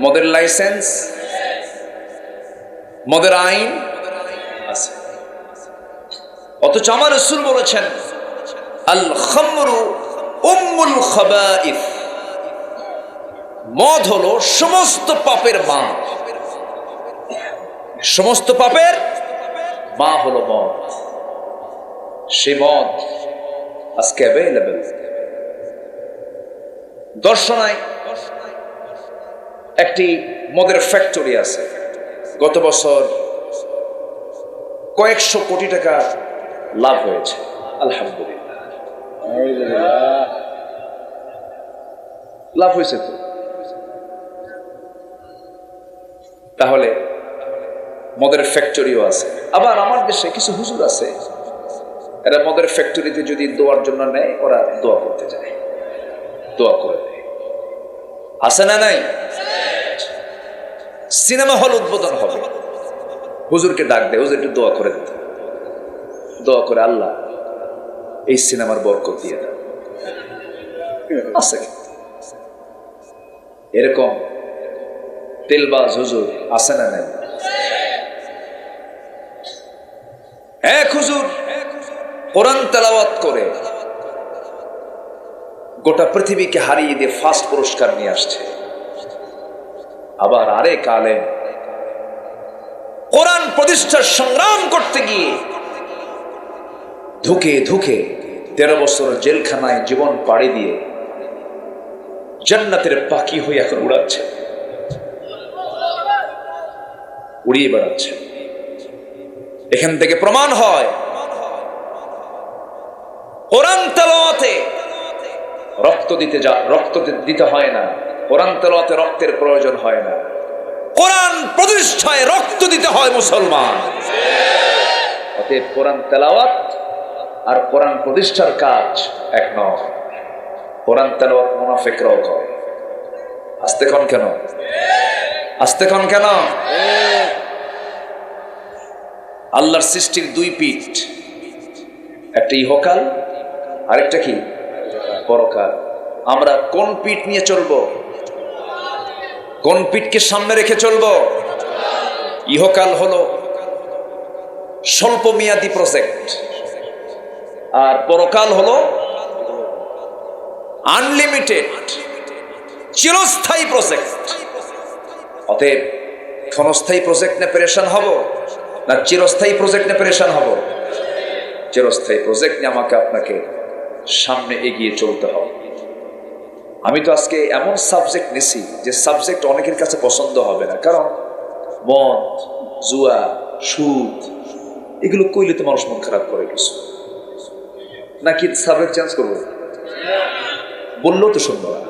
[SPEAKER 1] মদের লাইসেন্স, মদের আইন আছে, অথচ আমার রাসূল বলেছেন আল খামরু উম্মুল খাবাইস, মদ হলো সমস্ত পাপের মা। সমস্ত পাপের মা হলো মদ। সে মদ আজকে অ্যাভেলেবল। দর্শনায় একটি মদের ফ্যাক্টরি আছে, গত বছর কয়েকশো কোটি টাকা লাভ হয়েছে, আলহামদুলিল্লাহ। লাভ হয়েছে তো। তাহলে মদের ফ্যাক্টরিও আছে। আবার আমার দেশে কিছু হুজুর আছে, এরা মদের ফ্যাক্টরিতে যদি দোয়ার জন্য নেয়, ওরা দোয়া করতে যায়, দোয়া করে দেয়। আছে না নাই? সিনেমা হল উদ্বোধন হবে, হুজুরকে ডাক দেয়, হুজুর একটু দোয়া করে দিতে। দোয়া করে, আল্লাহ এই সিনেমার বরকত দিয়ে দেয়। আছে এরকম তেলবাজ হুজুর? আছে না নাই? এক হুজুর কোরআন তেলাওয়াত করে গোটা পৃথিবীকে হারিয়ে দিয়ে ফার্স্ট পুরস্কার নিয়ে আসছে। আবার আরেক আলেম কোরআন প্রতিষ্ঠার সংগ্রাম করতে গিয়ে ধুকে ধুকে 13 বছর জেলখানায় জীবন পাড়ি দিয়ে জান্নাতের পাখি হয়ে এখন উড়াচ্ছে, উড়িয়ে বেড়াচ্ছে। এখান থেকে প্রমাণ হয় কোরআন তেলাওয়াতে রক্ত দিতে হয় না, কোরআন তেলাওয়াতে রক্তের প্রয়োজন হয় না, কোরআন প্রতিষ্ঠায় রক্ত দিতে হয় মুসলমান। অতএব কোরআন তেলাওয়াত আর কোরআন প্রতিষ্ঠার কাজ এক নয়। কোরআন তেলাওয়াত মুনাফিকরাও করে। আস্তে কোন কেন? আস্তে কোন কেন? আল্লাহর সৃষ্টির দুই পিঠ, একটা ইহকাল, আরেকটা কি পরকাল। আমরা কোন পিঠ নিয়ে চলবো? কোন পিঠকে সামনে রেখে চলবো? ইহকাল হলো স্বল্প মেয়াদী প্রজেক্ট, আর পরকাল হলো আনলিমিটেড চিরস্থায়ী প্রজেক্ট। অতএব ক্ষণস্থায়ী প্রজেক্ট নিয়ে পেরেশান হব না চিরস্থায়ী প্রজেক্ট নিয়ে পেরেশান হব? চিরস্থায়ী প্রজেক্ট নিয়ে আমাকে আপনাকে সামনে এগিয়ে চলতে হবে। আমি তো আজকে এমন সাবজেক্ট নিছি যে সাবজেক্ট অনেকের কাছে পছন্দ হবে না, কারণ মদ, জুয়া, সুদ এগুলো কইলে তো মানুষ মন খারাপ করে। কিছু নাকি সাবজেক্ট চেঞ্জ করবো? বললেও তো শুনবো না।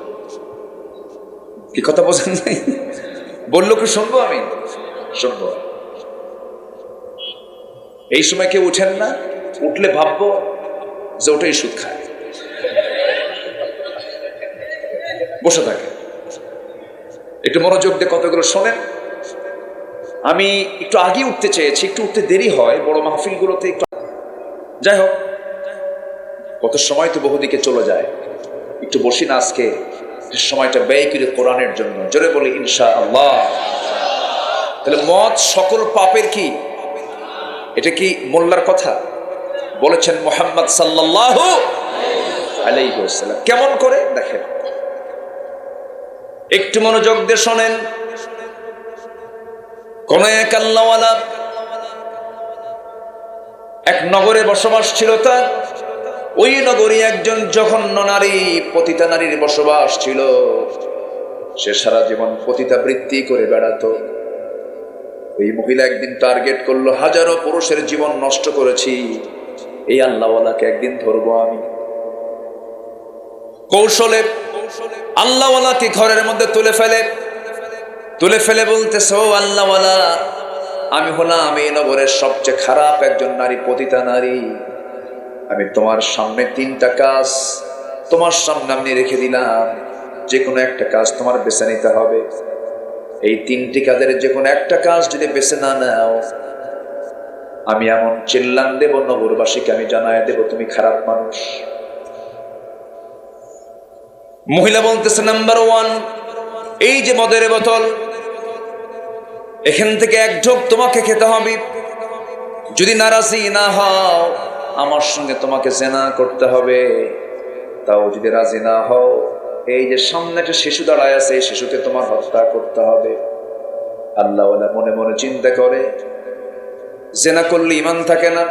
[SPEAKER 1] কি কথা বোঝেন নাই? বললো কি শুনবো? আমি শুনবো। এই সময় কেউ উঠেন না, উঠলে ভাববো যে ওটাই সুদ খায়, বসে থাকে। একটু মনোযোগ দিয়ে কতগুলো শোনেন। আমি একটু আগে উঠতে চেয়েছি, একটু উঠতে দেরি হয় বড় মাহফিলগুলোতে। একটু যাই হোক, কত সময় তো বহুদিকে চলে যায়, একটু বসি না আজকে সময়টা ব্যয় করে কোরআনের জন্য, জোরে বলি ইনশাআল্লাহ। তাহলে মদ সকল পাপের কি? এটা কি মোল্লার কথা? বলেছেন মুহাম্মদ সাল্লাল্লাহু আলাইহি ওয়াসাল্লাম। কেমন করে দেখেন, একটু মনোযোগ দিয়ে শোনেন। কোন এক আল্লাহওয়ালা এক নগরে বসবাস ছিল তার। ওই নগরী একজন জঘন্য নারী, পতিতা নারীর বসবাস ছিল। সে সারা জীবন পতিতা বৃত্তি করে বেড়াতো। এই মহিলা একদিন টার্গেট করলো, হাজারো পুরুষের জীবন নষ্ট করেছি, এই আল্লাহওয়ালাকে একদিন ধরবো আমি। কৌশলে আল্লাহওয়ালাকে ঘরের মধ্যে তুলে ফেলে বলতেছে, ও আল্লাহওয়ালা, আমি হলাম এই নগরের সবচেয়ে খারাপ একজন নারী, পতিতা নারী। আমি তোমার সামনে 3টা কাজ তোমার সামনে আমি রেখে দিলাম, যে কোনো একটা কাজ তোমার বেছে নিতে হবে। এই 3টি কাজের যে কোনো একটা কাজ যদি বেছে না নাও, আমি এমন চিল্লান দেব, নগরবাসীকে আমি জানায় দেব তুমি খারাপ মানুষ। মহিলা বলতেছে, নাম্বার 1, এই যে মদের বোতল, এখান থেকে 1 ঢোক তোমাকে খেতে হবে। যদি নারাজি না হও, আমার সঙ্গে তোমাকে জেনা করতে হবে। তাও যদি রাজি না হও, এই যে সামনে একটা শিশু দাঁড়ায় আছে, এই শিশুকে তোমার হত্যা করতে হবে। আল্লাহওয়ালা মনে মনে চিন্তা করে, জেনা করলে ঈমান থাকে না,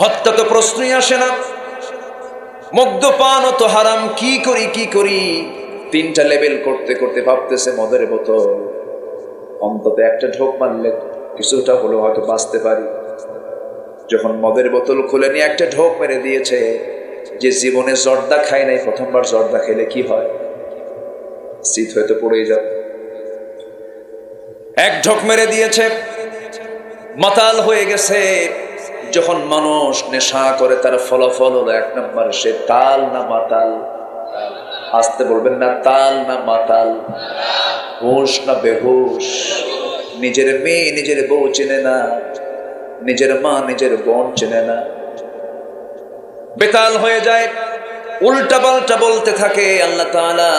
[SPEAKER 1] হত্যা তো প্রশ্নই আসে না, মদ্যপান তো হারাম, কি করি। 3টা লেভেল করতে করতে ভাবতেছে, মদের বোতল অন্তত 1টা ঢোক মারলে কিছুটা হলো হয়তো বাঁচতে পারি। যখন মদের বোতল খুলে নিয়ে 1টা ঢোক মেরে দিয়েছে, যে জীবনে জর্দা খায় নাই, প্রথমবার জর্দা খেলে কি হয়, শীত হয়তো পড়েই যাবে। 1 ঢোক মেরে দিয়েছে, মাতাল হয়ে গেছে। যখন মানুষ নেশা করে, তার ফলাফল হলো 1 নম্বর, সে তাল না মাতাল। আসতে বলবেন না, তাল না মাতাল, হুঁশ না বেহুশ। নিজের মেয়ে নিজের বউ চেনে না, নিজের মা নিজের বোন চেনে না, বেতাল হয়ে যায়, উল্টা পাল্টা বলতে থাকে। আল্লাহ তাআলা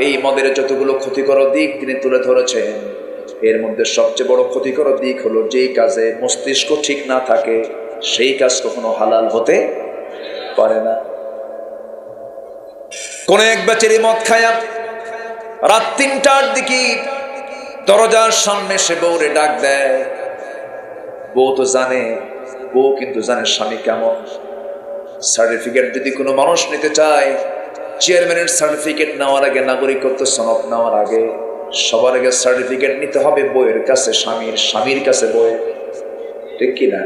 [SPEAKER 1] এই মদের যতগুলো ক্ষতিকর দিক তিনি তুলে ধরেছেন, এর মধ্যে সবচেয়ে বড় ক্ষতিকর দিক হলো, যেই কাজে মস্তিষ্ক ঠিক না থাকে সেই কাজ কখনো হালাল হতে পারে না। কোন এক বেচারি মদ খায়া রাত 3টার দিকে দরজার সামনে সে বউরে ডাক দেয়। বউ কিন্তু জানে স্বামী কেমন। সার্টিফিকেট যদি কোনো মানুষ নিতে চায়, চেয়ারম্যানের সার্টিফিকেট নেওয়ার আগে, নাগরিকত্ব সনদ নেওয়ার আগে, সবার আগে সার্টিফিকেট নিতে হবে বউয়ের কাছে, স্বামীর কাছে বউয়ের, ঠিক কিনা?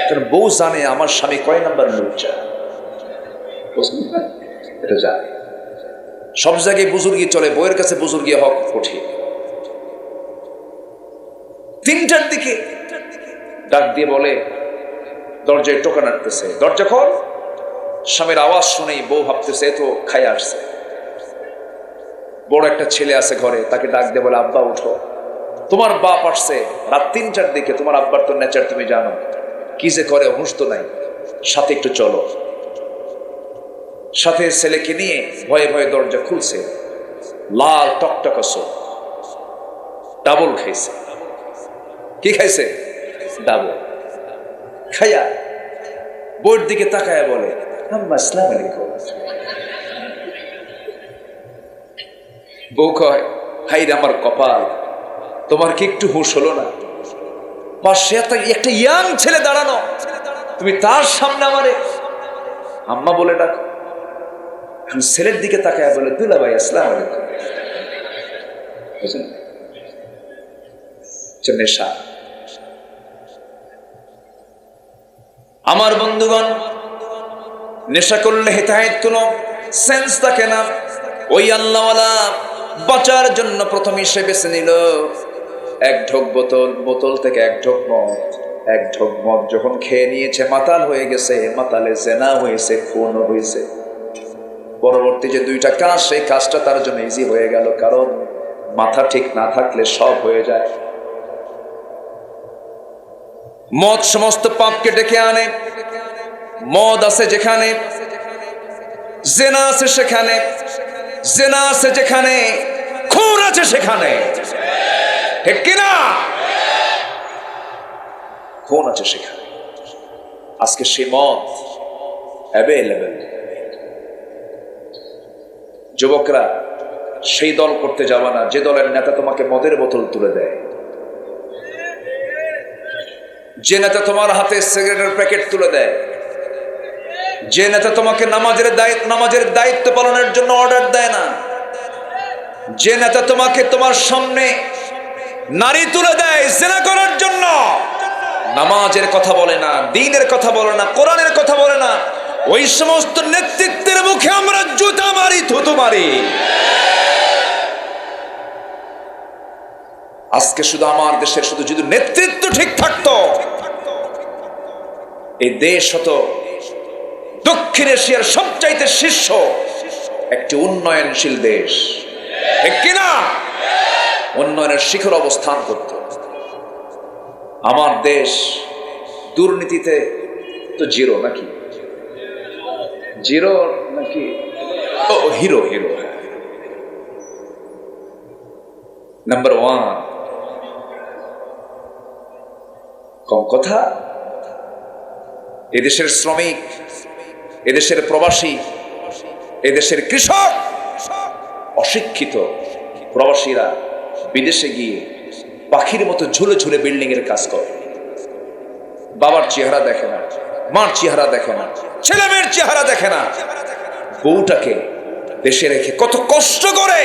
[SPEAKER 1] কারণ বউ জানে আমার স্বামী কয় নাম্বার লুচ্চা, এটা জানে। সব জায়গায় বুজুর্গি চলে, বউয়ের কাছে বুজুর্গি হক কঠিন। 3টার দিকে ডাক দিয়ে বলে, দরজায় টোকা নাড়তেছে, দরজা খোল। স্বামীর আওয়াজ শুনেই বউ ভাবতেছে এ তো খাই আসছে। বড় একটা ছেলে আছে ঘরে, তাকে ডাক দিয়ে বলে, আব্বা উঠো, তোমার বাপ আসছে রাত 3টার দিকে, তোমার আব্বার তো নেচার তুমি জানো, কি যে করে, হুঁশ তো নাই, সাথে একটু চলো। সাথে ছেলেকে নিয়ে ভয়ে ভয়ে দরজা খুলছে। লাল টকটকা চোখ, ডাবল খাইছে। কি খাইছে? ডাবল। খাইয়া বউয়ের দিকে তাকায় বলে, আম্মা আসসালামু আলাইকুম। বউ কয়, হাই রে আমার কপাল, তোমার কি একটু হুঁশ হলো না? পাশে একটা ইয়াং ছেলে দাঁড়ানো, তুমি তার সামনে আমারে আম্মা বলে ডাকো। ছেলের দিকে তাকায় বলে, দুলা ভাই আসসালামু আলাইকুম। নেশা। আমার বন্ধুগণ, নেশা করলে হেতাহেত কোনো সেন্স থাকে না। ওই আল্লাহওয়ালা বাঁচার জন্য প্রথমে সে বেছে নিল 1 ঢোক বোতল থেকে 1 ঢোক মদ। 1 ঢোক মদ যখন খেয়ে নিয়েছে, মাতাল হয়ে গেছে, মাতালে জেনা হয়েছে, খুন হয়েছে। পরবর্তী যে 2টা কাজ, সেই কাজটা তার জন্য ইজি হয়ে গেল, কারণ মাথা ঠিক না থাকলে সব হয়ে যায়। মদ সমস্ত পাপকে ডেকে আনে। মদ আছে যেখানে, জেনা আছে সেখানে, জেনা আছে যেখানে, খুন আছে সেখানে, ঠিক কিনা? খুন আছে সেখানে। আজকে সে মদ অ্যাভেলেবেল। যুবকরা, সেই দল করতে যাবে না যে দলের নেতা তোমাকে মদের বোতল তুলে দেয়, যে নেতা তোমার হাতে সিগারেটের প্যাকেট তুলে দেয়, যে নেতা তোমাকে নামাজের দায়িত্ব পালনের জন্য অর্ডার দেয় না, যে নেতা তোমাকে তোমার সামনে নারী তুলে দেয় জিনা করার জন্য, নামাজের কথা বলে না, দ্বীনের কথা বলে না, কোরআনের কথা বলে না, ওই সমস্ত নেতৃত্বের মুখে আমরা জুতা মারি, থুতু মারি। আজকে শুধু আমার দেশের শুধু যদি নেতৃত্ব ঠিক থাকতো, এই দেশ হতো দক্ষিণ এশিয়ার সবচাইতে শীর্ষ একটি উন্নয়নশীল দেশ, ঠিক কিনা? উন্নয়নের শিখর অবস্থান করত। আমার দেশ দুর্নীতিতে তো জিরো নাকি? জিরো নাকি? ও হিরো, হিরো নাম্বার 1। কম কথা। এদেশের শ্রমিক, এদেশের প্রবাসী, এদেশের কৃষক, অশিক্ষিত প্রবাসীরা বিদেশে গিয়ে পাখির মতো ঝুলে ঝুলে বিল্ডিং এর কাজ করে। বাবার চেহারা দেখে না, মার চেহারা দেখে না, ছেলে মেয়ের চেহারা দেখে না, বউটাকে দেশে রেখে কত কষ্ট করে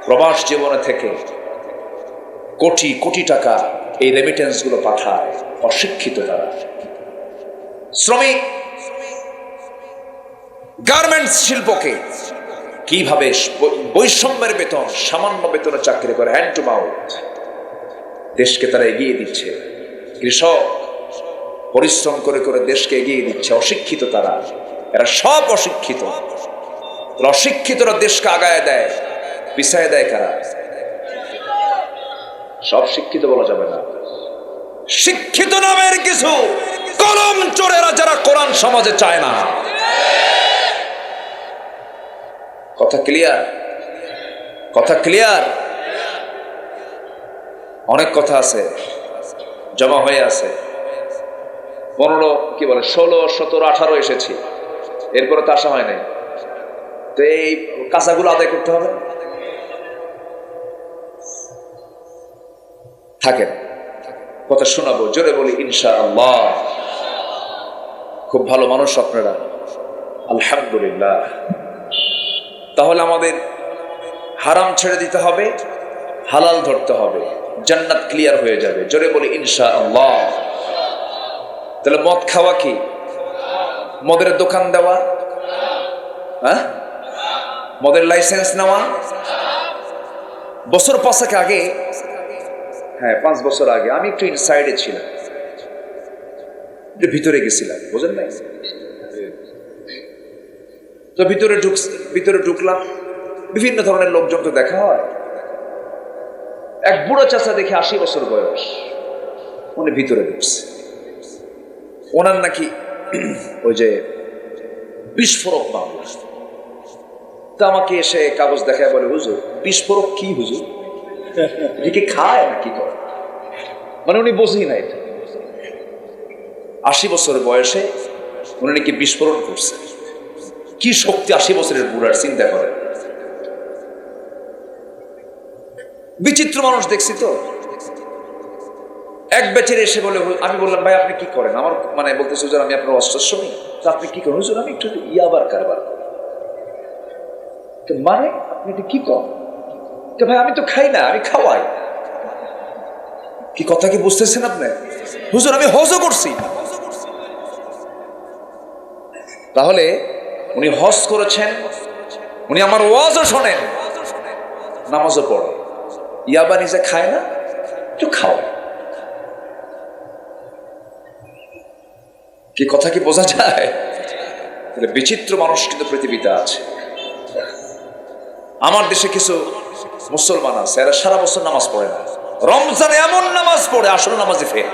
[SPEAKER 1] প্রবাস জীবনে থেকে কোটি কোটি টাকা এই রেমিটেন্স গুলো পাঠায়। অশিক্ষিত তারা। শ্রমিক গার্মেন্টস শিল্পকে কিভাবে বৈষম্যের বেতন, সামান্য বেতনে চাকরি করে হ্যান্ড টু মাউথ দেশকে তারা এগিয়ে দিচ্ছে। কৃষক পরিশ্রম করে করে দেশকে এগিয়ে দিচ্ছে। অশিক্ষিত তারা, এরা সব অশিক্ষিত। অশিক্ষিতরা দেশকে আগায় দেয়, পিছায় দেয় কারা? সব শিক্ষিত বলা যাবে না। শিক্ষিত নামের কিছু কলম চোরেরা যারা কোরআন সমাজে চায় না। কথা ক্লিয়ার? কথা ক্লিয়ার? অনেক কথা আছে, জমা হয়ে আছে। 15 কি বলে 16, 17, 18 এসেছি, এরপরে তো আসা হয় নাই। তো এই কাঁচাগুলো আদায় করতে হবে। থাকেন, কথা শোনাবো, জোরে বলি ইনশাআল্লাহ। খুব ভালো মানুষ আপনারা, আলহামদুলিল্লাহ। তাহলে আমাদের হারাম ছেড়ে দিতে হবে, হালাল ধরতে হবে, জান্নাত ক্লিয়ার হয়ে যাবে। জোরে বলি ইনশাআল্লাহ। তাহলে মদ খাওয়া কি? মদের দোকান দেওয়া, হ্যাঁ, মদের লাইসেন্স নেওয়া। বছর 5 আগে, হ্যাঁ 5 বছর আগে আমি একটু ইনসাইডে ছিলাম, ভিতরে গেছিলাম, বুঝলেন না? তো ভিতরে ঢুকলাম, বিভিন্ন ধরনের লোকজন তো দেখা হয়। এক বুড়ো চাচা দেখে 80 বছর বয়স, উনি ভিতরে ঢুকছে। ওনার নাকি ওই যে বিস্ফোরক মামলা। তো আমাকে এসে কাগজ দেখায় বলে, হুজুর বিস্ফোরক কি হুজুর? একে খায় না কি করে? মানে উনি বোঝেই না এটা। 80 বছর বয়সে উনি নাকি বিস্ফোরণ করছে। কি শক্তি 80 বছরের বুড়ার, চিন্তা করেন। বিচিত্র মানুষ দেখছি তো। এক বেচারে এসে বলে, আমি বললাম ভাই আপনি কি করেন? আমার মানে বলতেছে হুজুর আমি আপনার অস্ত্র শুনি। তো আপনি কি করেন? হুজুর আমি একটু ইয়াবার কারবার করি। তো মানে আপনি এটা কি করেন? তো ভাই আমি তো খাই না, আমি খাওয়াই। কি কথা কি বুঝতেছেন আপনি? হুজুর আমি হজও করছি। তাহলে উনি হজ করেছেন, উনি আমার ওয়াজও শোনেন, নামাজও পড়ে, ইয়াবা নিজে খায় না, একটু খাওয়ায়। কি কথা কি বোঝা যায়? বিচিত্র মানুষ কিন্তু পৃথিবীতে আছে। আমার দেশে কিছু মুসলমান আছে, এরা সারা বছর নামাজ পড়ে না, রমজানে এমন নামাজ পড়ে আসলে নামাজে ফেল।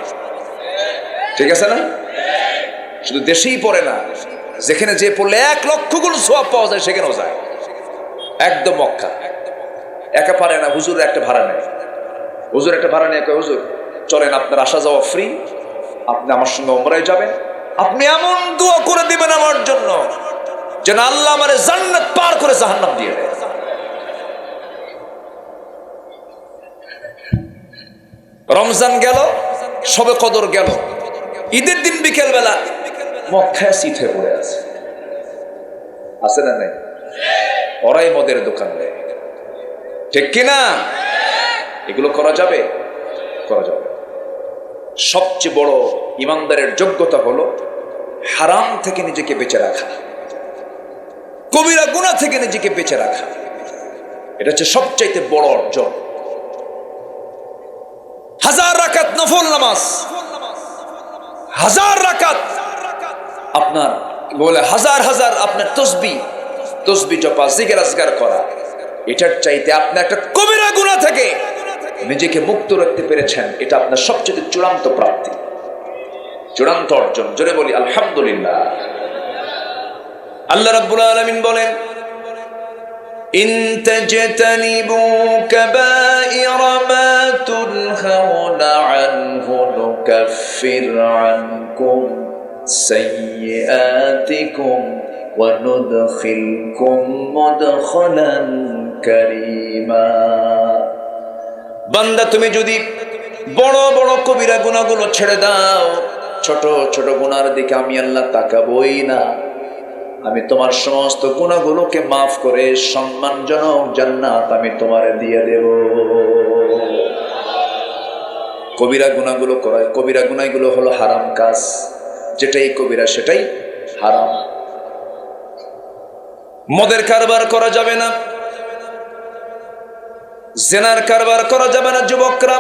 [SPEAKER 1] ঠিক আছে না? শুধু দেশেই পড়ে না, যেখানে যে পড়লে 1 লক্ষ গুণ সওয়াব পাওয়া যায় সেখানেও যায়। একদম মক্কা একা পারে না, হুজুর একটা ভাড়া নেয়। হুজুর একটা ভাড়া নিয়ে কয়, হুজুর চলেন, আপনার আসা যাওয়া ফ্রি, আপনি আমার সঙ্গে উমরায় যাবেন, আপনি এমন দোয়া করে দিবেন আমার জন্য যেন আল্লাহ আমারে জান্নাত পার করে জাহান্নাম দিয়ে দেয়। রমজান গেল, শবে কদর গেল, ঈদের দিন বিকেল বেলা মক্কায় সিট হয়ে পড়ে আছে না নাই? ওরাই মদের দোকান দেয়, ঠিক কিনা? এগুলো করা যাবে? করা যাবে। সবচেয়ে বড় ইমানদারের যোগ্যতা হলো হারাম থেকে নিজেকে বেঁচে রাখা, কবিরা গুনাহ থেকে নিজেকে বেঁচে রাখা। এটা হচ্ছে সবচাইতে বড় অর্জন। 1000 রাকাত নফল নামাজ, 1000 রাকাত আপনার বলে, 1000 আপনার তসবিহ জপা, জিকির আজকার করা, এটার চাইতে আপনি একটা কবিরা গুনাহ থেকে নিজেকে মুক্ত রাখতে পেরেছেন, এটা আপনার সবচেয়ে চূড়ান্ত প্রাপ্তি, চূড়ান্ত অর্জন। জোরে বলি আলহামদুলিল্লাহ। আল্লাহ রাব্বুল আলামিন বলেন, ইন তাজতানিবু কাবাইরা মা তুনহাউনা আনহু নুকাফির আনকুম সাইয়্যাতিকুম ওয়া নুদখিলকুম মুদখালান কারীমা। বান্দা, তুমি যদি বড় বড় কবিরা গুনাহগুলো ছেড়ে দাও, ছোট ছোট গুনার দিকে আমি আল্লাহ তাকাবই না। আমি তোমার সমস্ত গুনাহগুলোকে মাফ করে সম্মানজনক জান্নাত আমি তোমারে দিয়ে দেব। কবিরা গুনাহগুলো করা, কবিরা গুনাহগুলো হলো হারাম কাজ, যেটাই কবিরা সেটাই হারাম। মদের কারবার করা যাবে না, জেনার কারবার করা যাবে না। যুবকরা,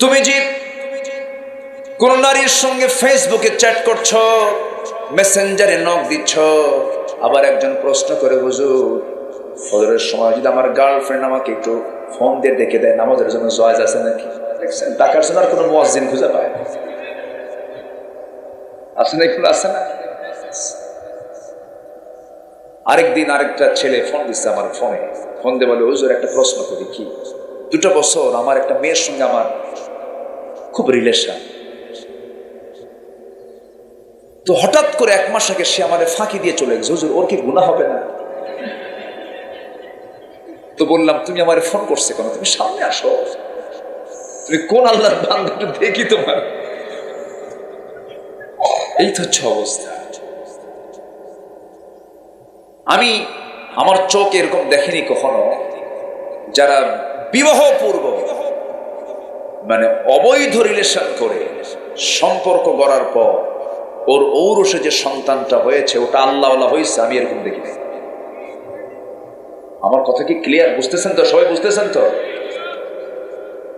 [SPEAKER 1] তুমি যে কোন নারীর সঙ্গে ফেসবুকে চ্যাট করছো, মেসেঞ্জারে নক দিচ্ছ, আবার একজন প্রশ্ন করে, হুজুর ফজরের সময় যদি আমার গার্লফ্রেন্ড আমাকে একটু ফোন দিয়ে ডেকে দেয়, নামাজের জন্য জায়েজ আছে নাকি? দেখছেন, ডাকার জন্য আর কোনো মুয়াজ্জিন খুঁজে পায় না। আছে না? এগুলো আছে না? আরেকদিন আরেকটা ছেলে ফোন দিচ্ছে আমার ফোনে, ফোন দিয়ে বলে, হুজুর একটা প্রশ্ন করি। কি? 2 বছর আমার একটা মেয়ের সঙ্গে আমার খুব রিলেশন, তো হঠাৎ করে 1 মাস আগে সে আমাদের ফাঁকি দিয়ে চলে গেছে, হুজুর ওর কি গুনাহ হবে না? তো বললাম, তুমি আমার ফোন করছে কেন? তুমি সামনে আসো, তুমি কোন আল্লাহর বান্দা একটু দেখি তোমার। এই তো হচ্ছে অবস্থা। আমি আমার চোখ এরকম দেখেনি কখনো, যারা বিবাহ পূর্ব মানে অবৈধ রিলেশন করে সম্পর্ক গড়ার পর ওর ঔরসে যে সন্তানটা হয়েছে ওটা আল্লাহওয়ালা হয়েছে, আমি এরকম দেখি নাই। আমার কথা কি ক্লিয়ার? বুঝতেছেন তো? সবাই বুঝতেছেন তো?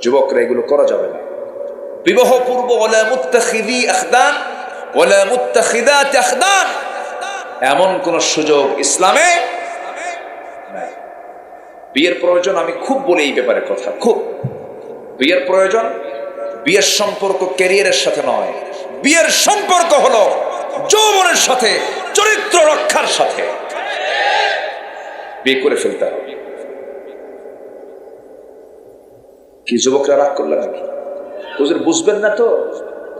[SPEAKER 1] যুবকরা, এগুলো করা যাবে না। বিবাহ পূর্ব ওয়ালা মুত্তাখিদি আখদান ওয়ালা মুত্তাখিদাত আখদান, এমন কোন সুযোগ ইসলামে নাই। বিয়ের প্রয়োজন, আমি খুব বলি এই ব্যাপারে কথা, খুব বিয়ের প্রয়োজন। বিয়ের সম্পর্ক ক্যারিয়ারের সাথে নয়, বিয়ের সম্পর্ক হলো যৌবনের সাথে, চরিত্র রক্ষার সাথে। বিয়ে করে ফেলতে হবে। কি যুবকরা রাগ করলে নাকি? হুজুর বুঝবেন না তো,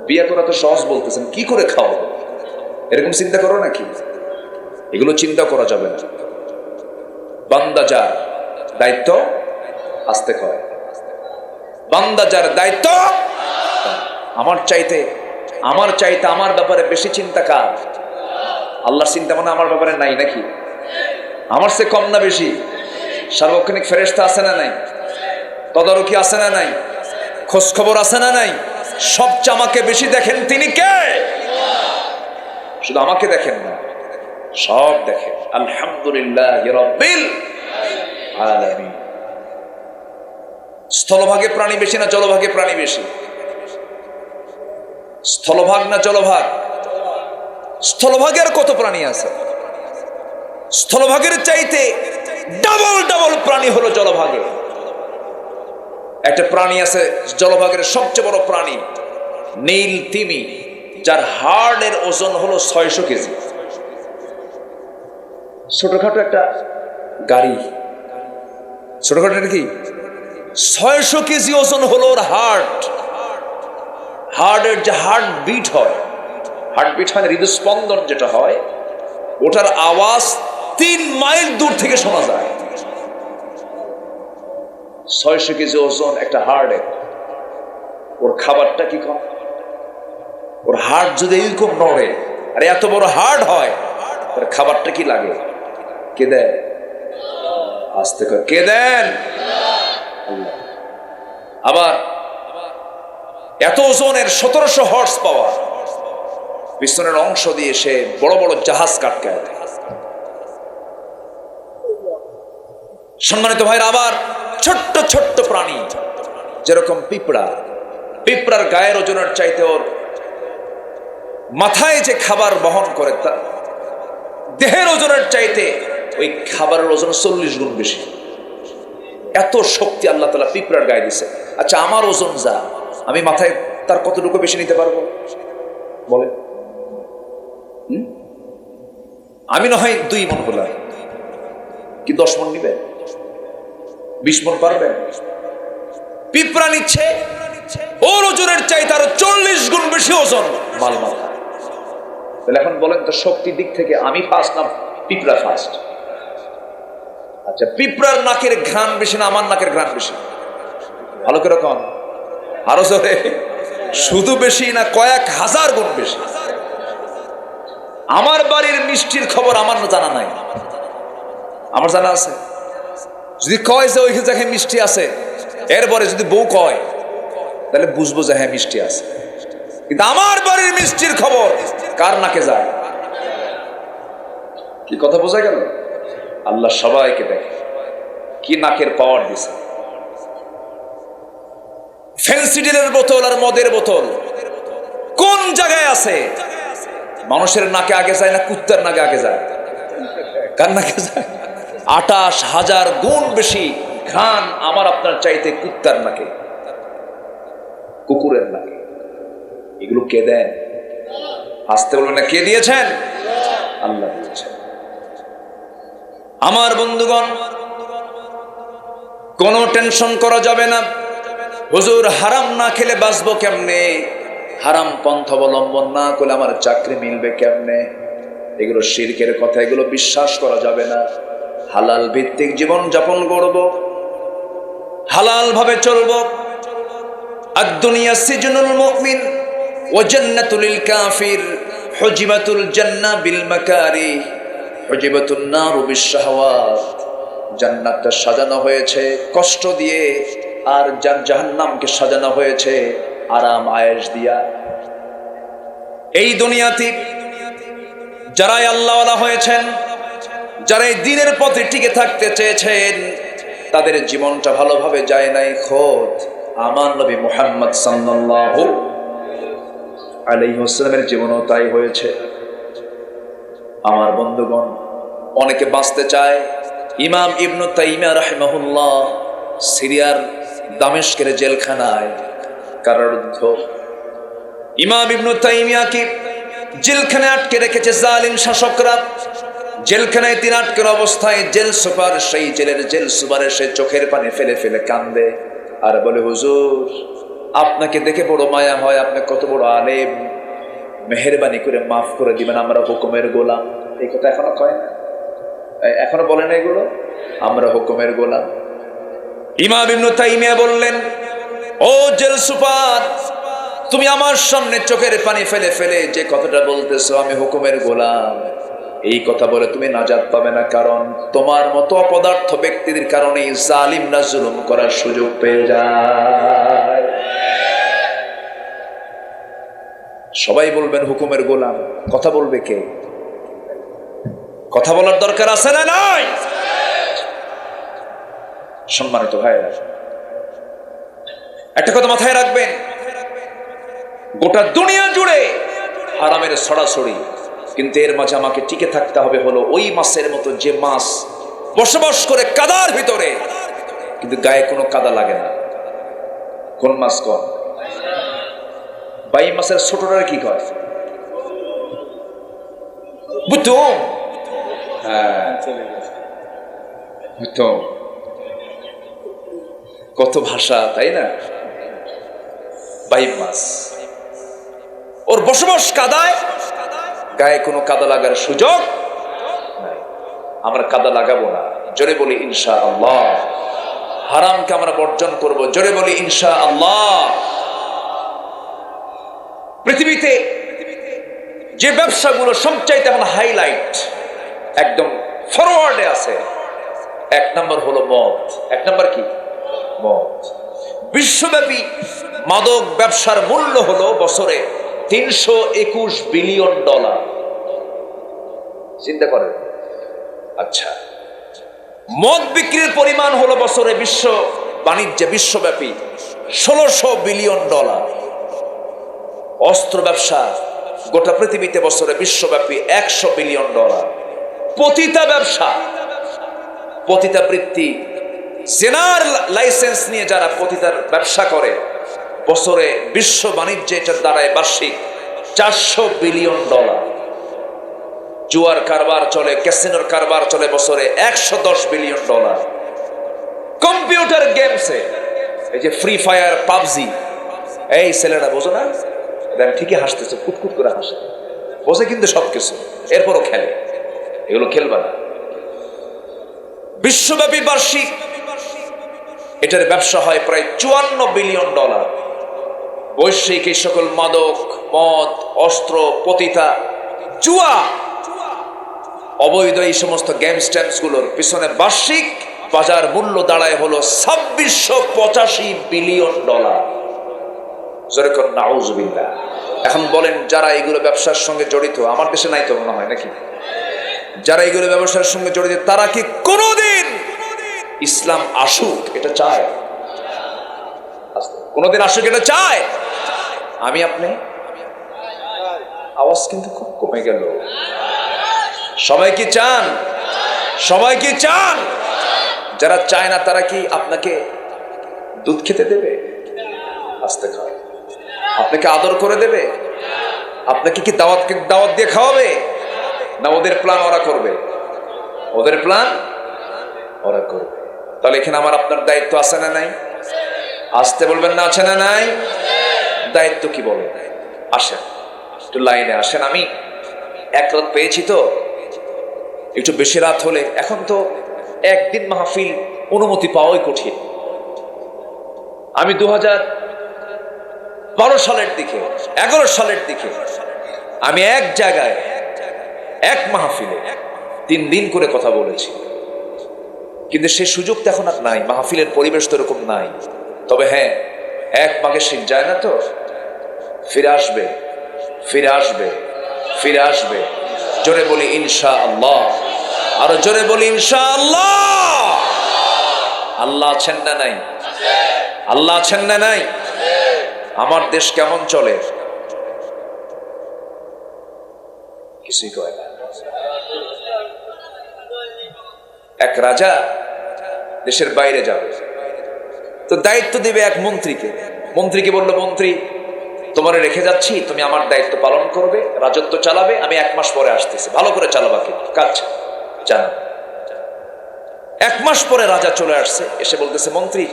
[SPEAKER 1] বিয়ে করা তো সহজ বলতেছেন, কি করে খাওয়াবো এরকম চিন্তা করো নাকি? এগুলো চিন্তা করা যাবে না। বান্দা যার দায়িত্ব আস্তে কয়, বান্দা যার দায়িত্ব, আমার চাইতে আমার ব্যাপারে বেশি চিন্তা কার? আল্লাহর চিন্তা মানে আমার ব্যাপারে নাই নাকি? আমার চেয়ে কম না বেশি? সার্বক্ষণিক ফেরেশতা আছে না নাই? তদারকি আছে না নাই? খোঁজ খবর আছে না নাই? সবচেয়ে আমাকে বেশি দেখেন তিনি কে? শুধু আমাকে দেখেন না, সব দেখেন। আলহামদুলিল্লাহ রাব্বিল আলামিন। স্থলভাগে প্রাণী বেশি না জলভাগে প্রাণী বেশি? স্থলভাগ না জলভাগ? স্থলভাগের কত প্রাণী আছে? স্থলভাগের চাইতে ডাবল প্রাণী হলো জলভাগে। একটা প্রাণী আছে জলভাগের সবচেয়ে বড় প্রাণী, নীল তিমি, যার হাড়ের ওজন হলো 600 কেজি। ছোটখাটো একটা গাড়ি, ছোটখাটো একটা কি 600 কেজি ওজন হলো ওর হার্টের যে হার্ট বিট হয় মানে হৃদস্পন্দন যেটা হয়, ওটার আওয়াজ 3 মাইল দূর থেকে শোনা যায়। 600 কেজি ওজন একটা হার্টের, ওর খাবারটা কি কম? ওর হার্ট যদি এরকম নড়ে আর এত বড় হার্ট হয়, তার খাবারটা কি লাগে? কে দেয়? আস্তে করে কে দেন? আবার এত ওজনের 1700 হর্স পাওয়ার পিছনের অংশ দিয়ে সে বড় বড় জাহাজ কাটকায় দেয়। সম্মানিত ভাইরা, আবার ছোট্ট ছোট্ট প্রাণী যেরকম পিঁপড়ার গায়ের ওজনের চাইতে ওর মাথায় যে খাবার বহন করে, তা দেহের ওজনের চাইতে ওই খাবারের ওজন 40 গুণ বেশি। এত শক্তি আল্লাহ তাআলা পিঁপড়ার গায়ে দিছে। আচ্ছা, আমার ওজন যা, আমি মাথায় তার কতটুকু বেশি নিতে পারবো বলে? আমি না হয় 2 মণ হলাম, কি 10 মণ নিবে? 20 মণ পারবেন? পিঁপড়া নিচ্ছে ওর ওজনের চাইতে আরো 40 গুণ বেশি ওজন মাল মাথা। তাহলে এখন বলেন তো, শক্তির দিক থেকে আমি ফার্স্ট না পিঁপড়া ফার্স্ট? আচ্ছা, পিঁপড়ার নাকের ঘ্রাণ বেশি না আমার নাকের ঘ্রাণ বেশি? ভালো করে কন, আরো জোরে। শুধু বেশি না, কয়েক হাজার গুণ বেশি। আমার বাড়ির মিষ্টির খবর আমার জানা নাই, আমার জানা আছে। যদি কয় যে ওই জায়গায় মিষ্টি আছে, এরপরে যদি বউ কয়, তাহলে বুঝবো যে হ্যাঁ মিষ্টি আছে। কিন্তু আমার বাড়ির মিষ্টির খবর কার নাকে যায়? কি কথা বোঝা গেল? আল্লাহ সবাইকে দেখে, কি নাকের পাওয়ার দিছে। ফেন্সিডিলের বোতল আর মদের বোতল কোন জায়গায় আছে? মানুষের নাকে আগে যায় না কুত্তার নাকে আগে যায়? কার নাকে যায়? 28,000 গুণ বেশি ঘ্রাণ আমার আপনার চাইতে কুত্তার নাকে, কুকুরের নাকে। এগুলো কে দেন? আসতে বলবেন না, কে দিয়েছেন? আল্লাহ দিয়েছেন। আমার বন্ধুগণ, কোনো টেনশন করা যাবে না। হুজুর, হারাম না খেলে বাঁচবো কেমনে? হারাম পন্থা অবলম্বন না করলে আমার চাকরি মিলবে কেমনে? এগুলো শিরকের কথা, এগুলো বিশ্বাস করা যাবে না। হালাল ভিত্তিক জীবন যাপন করব, হালাল ভাবে চলব। আদ-দুনিয়া সিজনুল মুমিন ওয়া জান্নাতুল লিল কাফির, হুজিবাতুল জান্নাহ বিল মাকারিহ, হুজিবাতুন নারু বিশ শাহওয়াত। জান্নাতটা সাজানো হয়েছে কষ্ট দিয়ে, আর জাহান্নামকে সাজানো হয়েছে আরাম আয়েশ দিয়া। এই দুনিয়াতে যারাই আল্লাহওয়ালা হয়েছেন, যারা এই দ্বীনের পথে টিকে থাকতে চেয়েছেন, তাদের জীবনটা ভালোভাবে যায় নাই। খোদ আমার নবী মুহাম্মদ সাল্লাল্লাহু আলাইহি ওয়াসাল্লামের জীবনও তাই হয়েছে। আমার বন্ধুগণ, অনেকে বাঁচতে চায়। ইমাম ইবনু তাইমিয়া রাহিমাহুল্লাহ সিরিয়ার দামেস্কের জেলখানায় কারারুদ্ধ। ইমাম ইবনু তাইমিয়াকে জেলখানায় আটকে রেখেছে জালিম শাসকরা। জেলখানায় তিনি আটকের অবস্থায় জেল সুপার, সেই জেলের জেল সুপার এসে চোখের পানি ফেলে ফেলে কান্দে আর বলে, হুজুর, আপনাকে দেখে বড় মায়া হয়, আপনি কত বড় আলেম, মেহেরবানি করে মাফ করে দিবেন, আমরা হুকুমের গোলাম। এই কথা এখনো কয় না? এখনো বলে না এগুলো? আমরা হুকুমের গোলাম। ইমাম ইবনু তাইমিয়া বললেন, ও জেল সুপার, তুমি আমার সামনে চোখের পানি ফেলে ফেলে যে কথাটা বলতেছো আমি হুকুমের গোলাম, এই কথা বলে তুমি নাজাত পাবে না। কারণ তোমার মতো অপদার্থ ব্যক্তিদের কারণেই জালিমরা জুলুম করার সুযোগ পেয়ে যায়। সবাই বলবেন হুকুমের গোলাম, কথা বলবে কে? কথা বলার দরকার আছে না নাই? সম্মানিত ভাইরা, একটা কথা মাথায় রাখবেন, গোটা দুনিয়া জুড়ে হারামের ছড়াছড়ি, কিন্তু এর মাঝে আমাকে টিকে থাকতে হবে হলো ওই মাছের মতো, যে মাছ বসবাস করে কাদার ভিতরে কিন্তু গায়ে কোনো কাদা লাগে না। কোন মাছ? কোন বাইম মাছের ছোটটার কি কয় বুঝতো? হ্যাঁ বুঝতো। কত ভাষা তাই না? বাইম মাছ, ওর বসবাস কাদায়, গায়ে কোনো কাদা লাগার সুযোগ নাই। আমরা কাদা লাগাবো না, জোরে বলি ইনশাআল্লাহ। হারামকে আমরা বর্জন করব, জোরে বলি ইনশাআল্লাহ। পৃথিবীতে যে ব্যবসাগুলো সবচাইতে এখন হাইলাইট, একদম ফরওয়ার্ডে আছে, এক নম্বর হলো মদ। এক নম্বর কি? মদ। বিশ্বব্যাপী মাদক ব্যবসার মূল্য হলো বছরে $321 বিলিয়ন। চিন্তা করেন। আচ্ছা, মদ বিক্রির পরিমাণ হলো বছরে বিশ্ব বাণিজ্যে বিশ্বব্যাপী $1600 বিলিয়ন। অস্ত্র ব্যবসা গোটা পৃথিবীতে বছরে বিশ্বব্যাপী $100 বিলিয়ন। পতিতা ব্যবসা, পতিতাবৃত্তি, জেনার লাইসেন্স নিয়ে যারা পতিতার ব্যবসা করে, বছরে বিশ্ব বাণিজ্যে এটার দ্বারায় বার্ষিক $400 বিলিয়ন। জুয়ার কারবার চলে, ক্যাসিনোর কারবার চলে, বছরে $110 বিলিয়ন। কম্পিউটার গেমসে এই যে ফ্রি ফায়ার, পাবজি, এই ছেলেরা বোঝো না? ঠিকই হাসতেছে, কুটকুট করে হাসে, বোঝে কিন্তু সবকিছু, এরপরও খেলে। এগুলো খেলবা না। বিশ্বব্যাপী বার্ষিক এটার ব্যবসা হয় প্রায় $54 বিলিয়ন। বৈশ্বিক এই সকল মাদক, মদ, অস্ত্র, পতিতা, জুয়া, অবৈধ এই সমস্ত গেমস ট্যামস গুলোর পিছনে বার্ষিক বাজার মূল্য দাঁড়ায় হলো $2685 বিলিয়ন। যেরকম নাউজুবিল্লাহ। এখন বলেন, যারা এগুলো ব্যবসার সঙ্গে জড়িত, আমার দেশে নাই তো মনে হয় নাকি, যারা এগুলো ব্যবসার সঙ্গে জড়িত, তারা কি কোনোদিন ইসলাম আসুক এটা চায়? কোনোদিন আসুক এটা চায়? আমি আপনি? আওয়াজ কিন্তু খুব কমে গেল। সবাই কি চান? সবাই কি চান? যারা চায় না তারা কি আপনাকে দুধ খেতে দেবে? আস্তে খাও। আপনাকে আদর করে দেবে? আপনাকে কি দাওয়াত দিয়ে খাওয়াবে? না ওদের প্ল্যান ওরা করবে? ওদের প্ল্যান ওরা করবে। তাহলে এখানে আমার আপনার দায়িত্ব আছে না নাই? আসতে বলবেন না, আছে না নাই? দায়িত্ব কি বলেন? আসেন একটু লাইনে আসেন। আমি এক রাত পেয়েছি তো, একটু বেশি রাত হলে, এখন তো একদিন মাহফিল অনুমতি পাওয়াই কঠিন। আমি 2012 সালের দিকে, 11 সালের দিকে আমি এক জায়গায় এক মাহফিলে 3 দিন করে কথা বলেছি, কিন্তু সে সুযোগ তো এখন আর নাই। মাহফিলের পরিবেশ তো এরকম নাই। তবে হ্যাঁ, এক মাঘে শীত যায় না তো, ফিরে আসবে, ফিরে আসবে, ফিরে আসবে। জোরে বলি ইনশাআল্লাহ, আরো জোরে বলি ইনশাআল্লাহ। আল্লাহ আছেন না নাই? আল্লাহ আছেন না নাই? আমার দেশ কেমন চলে? কিছুই কয় না। এক রাজা দেশের বাইরে যাবে, তো দায়িত্ব দিবে এক মন্ত্রীকে। মন্ত্রীকে বলল, মন্ত্রী তোমারে রেখে যাচ্ছি, তুমি আমার দায়িত্ব পালন করবে, রাজত্ব চালাবে, আমি 1 মাস পরে আসতেছি, ভালো করে চালাবা কি কাজ জানো। 1 মাস পরে রাজা চলে আসছে, এসে বলতেছে, মন্ত্রী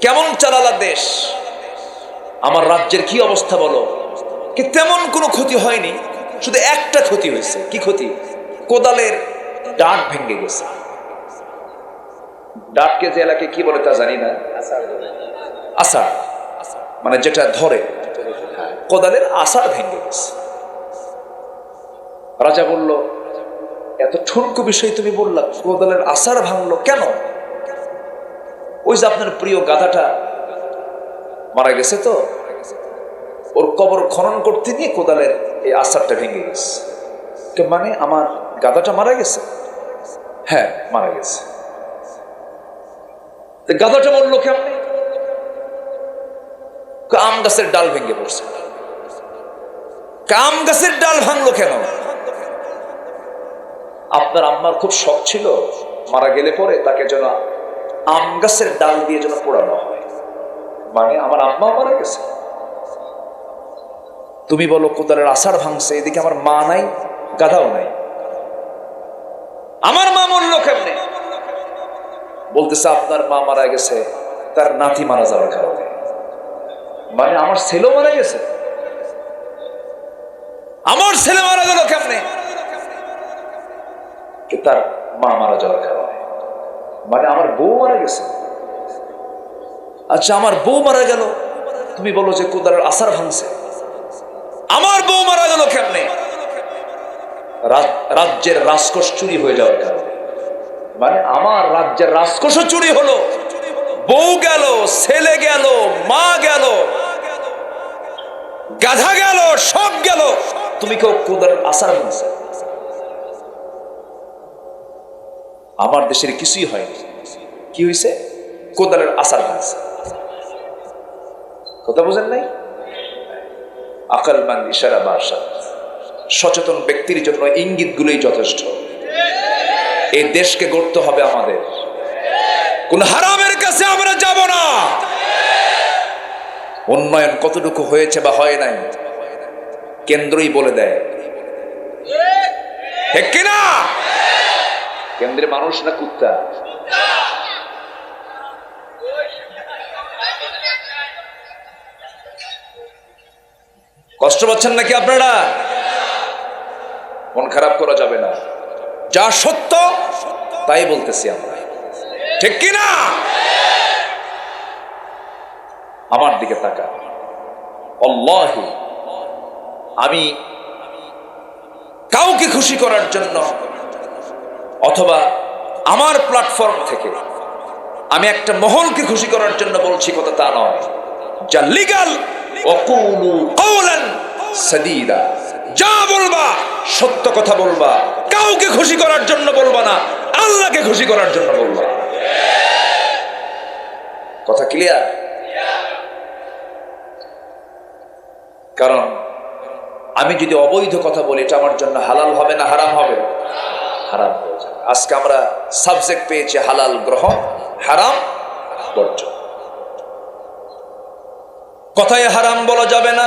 [SPEAKER 1] কেমন চালালা দেশ? আমার রাজ্যের কি অবস্থা বলো? কি তেমন কোনো ক্ষতি হয়নি, শুধু একটা ক্ষতি হয়েছে। কি ক্ষতি? কোদালের ডাট ভেঙে গেছে। ডাটকে যে এলাকায় কি বলে তা জানি না, আষাঢ়, মানে যেটা ধরে, কোদালের আষাঢ় ভেঙে গেছে। রাজা বলল, এত ঠুনকো বিষয় তুমি বললা, কোদালের আষাঢ় ভাঙলো কেন? ওই যে আপনার প্রিয় গাধাটা মারা গেছে, তো ওর কবর খনন করতে নিয়ে কোদালের এই আষাঢ়টা ভেঙে গেছে। মানে আমার গাধাটা মারা গেছে? হ্যাঁ মারা গেছে। গাধাটা মরলো কেমনে? আম গাছের ডাল ভেঙে পড়ছে। আম গাছের ডাল ভাঙলো কেন? আপনার আম্মার খুব শখ ছিল মারা গেলে পরে তাকে যেন আম গাছের ডাল দিয়ে যেন পোড়ানো হয়। মানে আমার আম্মা মারা গেছে, তুমি বলো কোদালের আষাঢ় ভাঙছে, এদিকে আমার মা নাই, গাধাও নাই, আমার মা মরলো কেমনে? বলতেছে আপনার মা মারা গেছে তার নাতি মারা যাওয়ার কারণে। মানে আমার ছেলেও মারা গেছে, আমার ছেলে মারা গেল কেমনে? তার মা মারা যাওয়ার কারণে। মানে আমার বউ মারা গেছে। আচ্ছা আমার বউ মারা গেল, তুমি বলো যে কোদালের আষাঢ় ভাঙছে, আমার বউ মারা গেল কেমনে? রাজ্যের রাজকোষ চুরি হয়ে যাওয়ার কারণে। মানে আমার রাজ্যের রাজকোষও চুরি হলো, বউ গেল, ছেলে গেল, মা গেল, গাধা গেল, সব গেল, তুমি কেউ কোদালের আষাঢ় ভাঙছে। আমার দেশের কিছুই হয়নি, কি হয়েছে? কোদালের আষাঢ় ভাঙছে। কথা বুঝেন নাই? আকলমান ইশারা ভাষা। সচেতন ব্যক্তির জন্য ইঙ্গিতগুলোই যথেষ্ট। এই দেশকে গড়তে হবে আমাদের, কোন হারামের কাছে আমরা যাব না। উন্নয়ন কতটুকু হয়েছে বা হয় নাই কেন্দ্রই বলে দেয়, ঠিক কিনা? কেন্দ্রে মানুষ না কুত্তা? কষ্ট পাচ্ছেন নাকি আপনারা? মন খারাপ করা যাবে না, যা সত্য তাই বলতেছি আমরা, ঠিক কিনা? আমার দিকে তাকা। আল্লাহি আমি কাউকে খুশি করার জন্য অথবা আমার প্ল্যাটফর্ম থেকে আমি একটা মহলকে খুশি করার জন্য বলছি কথা তা নয়। যা লিগ্যাল, ওয়াকুলু কাওলান সাদীদা, যা বলবা সত্য কথা বলবা, কাউকে খুশি করার জন্য বলবা না, আল্লাহকে খুশি করার জন্য বলবা। কথা ক্লিয়ার? কারণ আমি যদি অবৈধ কথা বলি এটা আমার জন্য হালাল হবে না হারাম হবে? হারাম হয়ে যাবে। আজকে আমরা সাবজেক্ট পেয়েছি হালাল গ্রহণ, হারাম বর্জন। কথায় হারাম বলা যাবে না,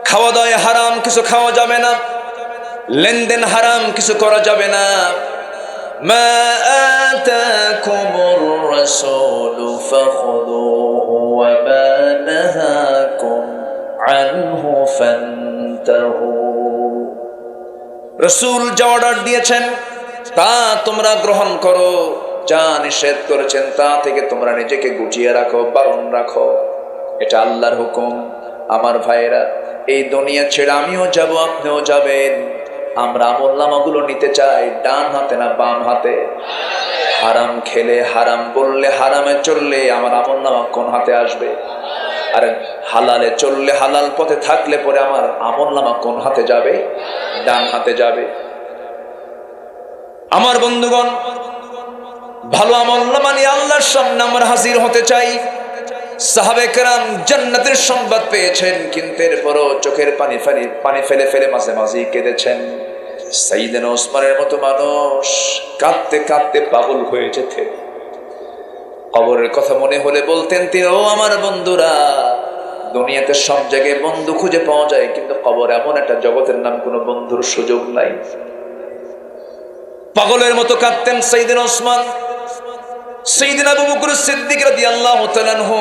[SPEAKER 1] খাওয়া দাওয়ায় হারাম কিছু খাওয়া যাবে না, লেনদেন হারাম কিছু করা যাবে না। মা আতাকুমুর রাসূলু ফাখুযুহু ওয়া মা নাহাকুম আনহু ফান্তাহু। রাসূল যা অর্ডার দিয়েছেন তা তোমরা গ্রহণ করো, যা নিষেধ করেছেন তা থেকে তোমরা নিজেকে গুটিয়ে রাখো, বারণ রাখো। এটা আল্লাহর হুকুম। আমার ভাইয়েরা, এই দুনিয়া ছেড়ে আমিও যাব, আপনিও যাবেন। আমরা আমলনামাগুলো নিতে চাই ডান হাতে না বাম হাতে? হারাম খেলে, হারাম বললে, হারামে চললে আমার আমলনামা কোন হাতে আসবে? আর হালালে চললে, হালাল পথে থাকলে পরে আমার আমলনামা কোন হাতে যাবে? ডান হাতে যাবে। আমার বন্ধুগণ, ভালো আমলনামা নিয়ে আল্লাহর সামনে আমরা হাজির হতে চাই। সাহাবে কেরাম জান্নাতের সংবাদ পেয়েছেন, কিন্তু এরপরও চোখের পানি ফেলে ফেলে মাঝে মাঝে কেঁদেছেন। সাইয়েদনা ওসমানের মতো মানুষ কাঁদতে কাঁদতে পাগল হয়ে যেতেন। কবরের কথা মনে হলে বলতেন তিনি, ও আমার বন্ধুরা, দুনিয়াতে সব জায়গায় বন্ধু খুঁজে পাওয়া যায়, কিন্তু কবর এমন একটা জগতের নাম কোনো বন্ধুর সুযোগ নাই। পাগলের মতো কাঁদতেন সাইয়েদনা ওসমান। সাইয়েদনা আবু বকর সিদ্দিক রাদিয়াল্লাহু তাআলা আনহু,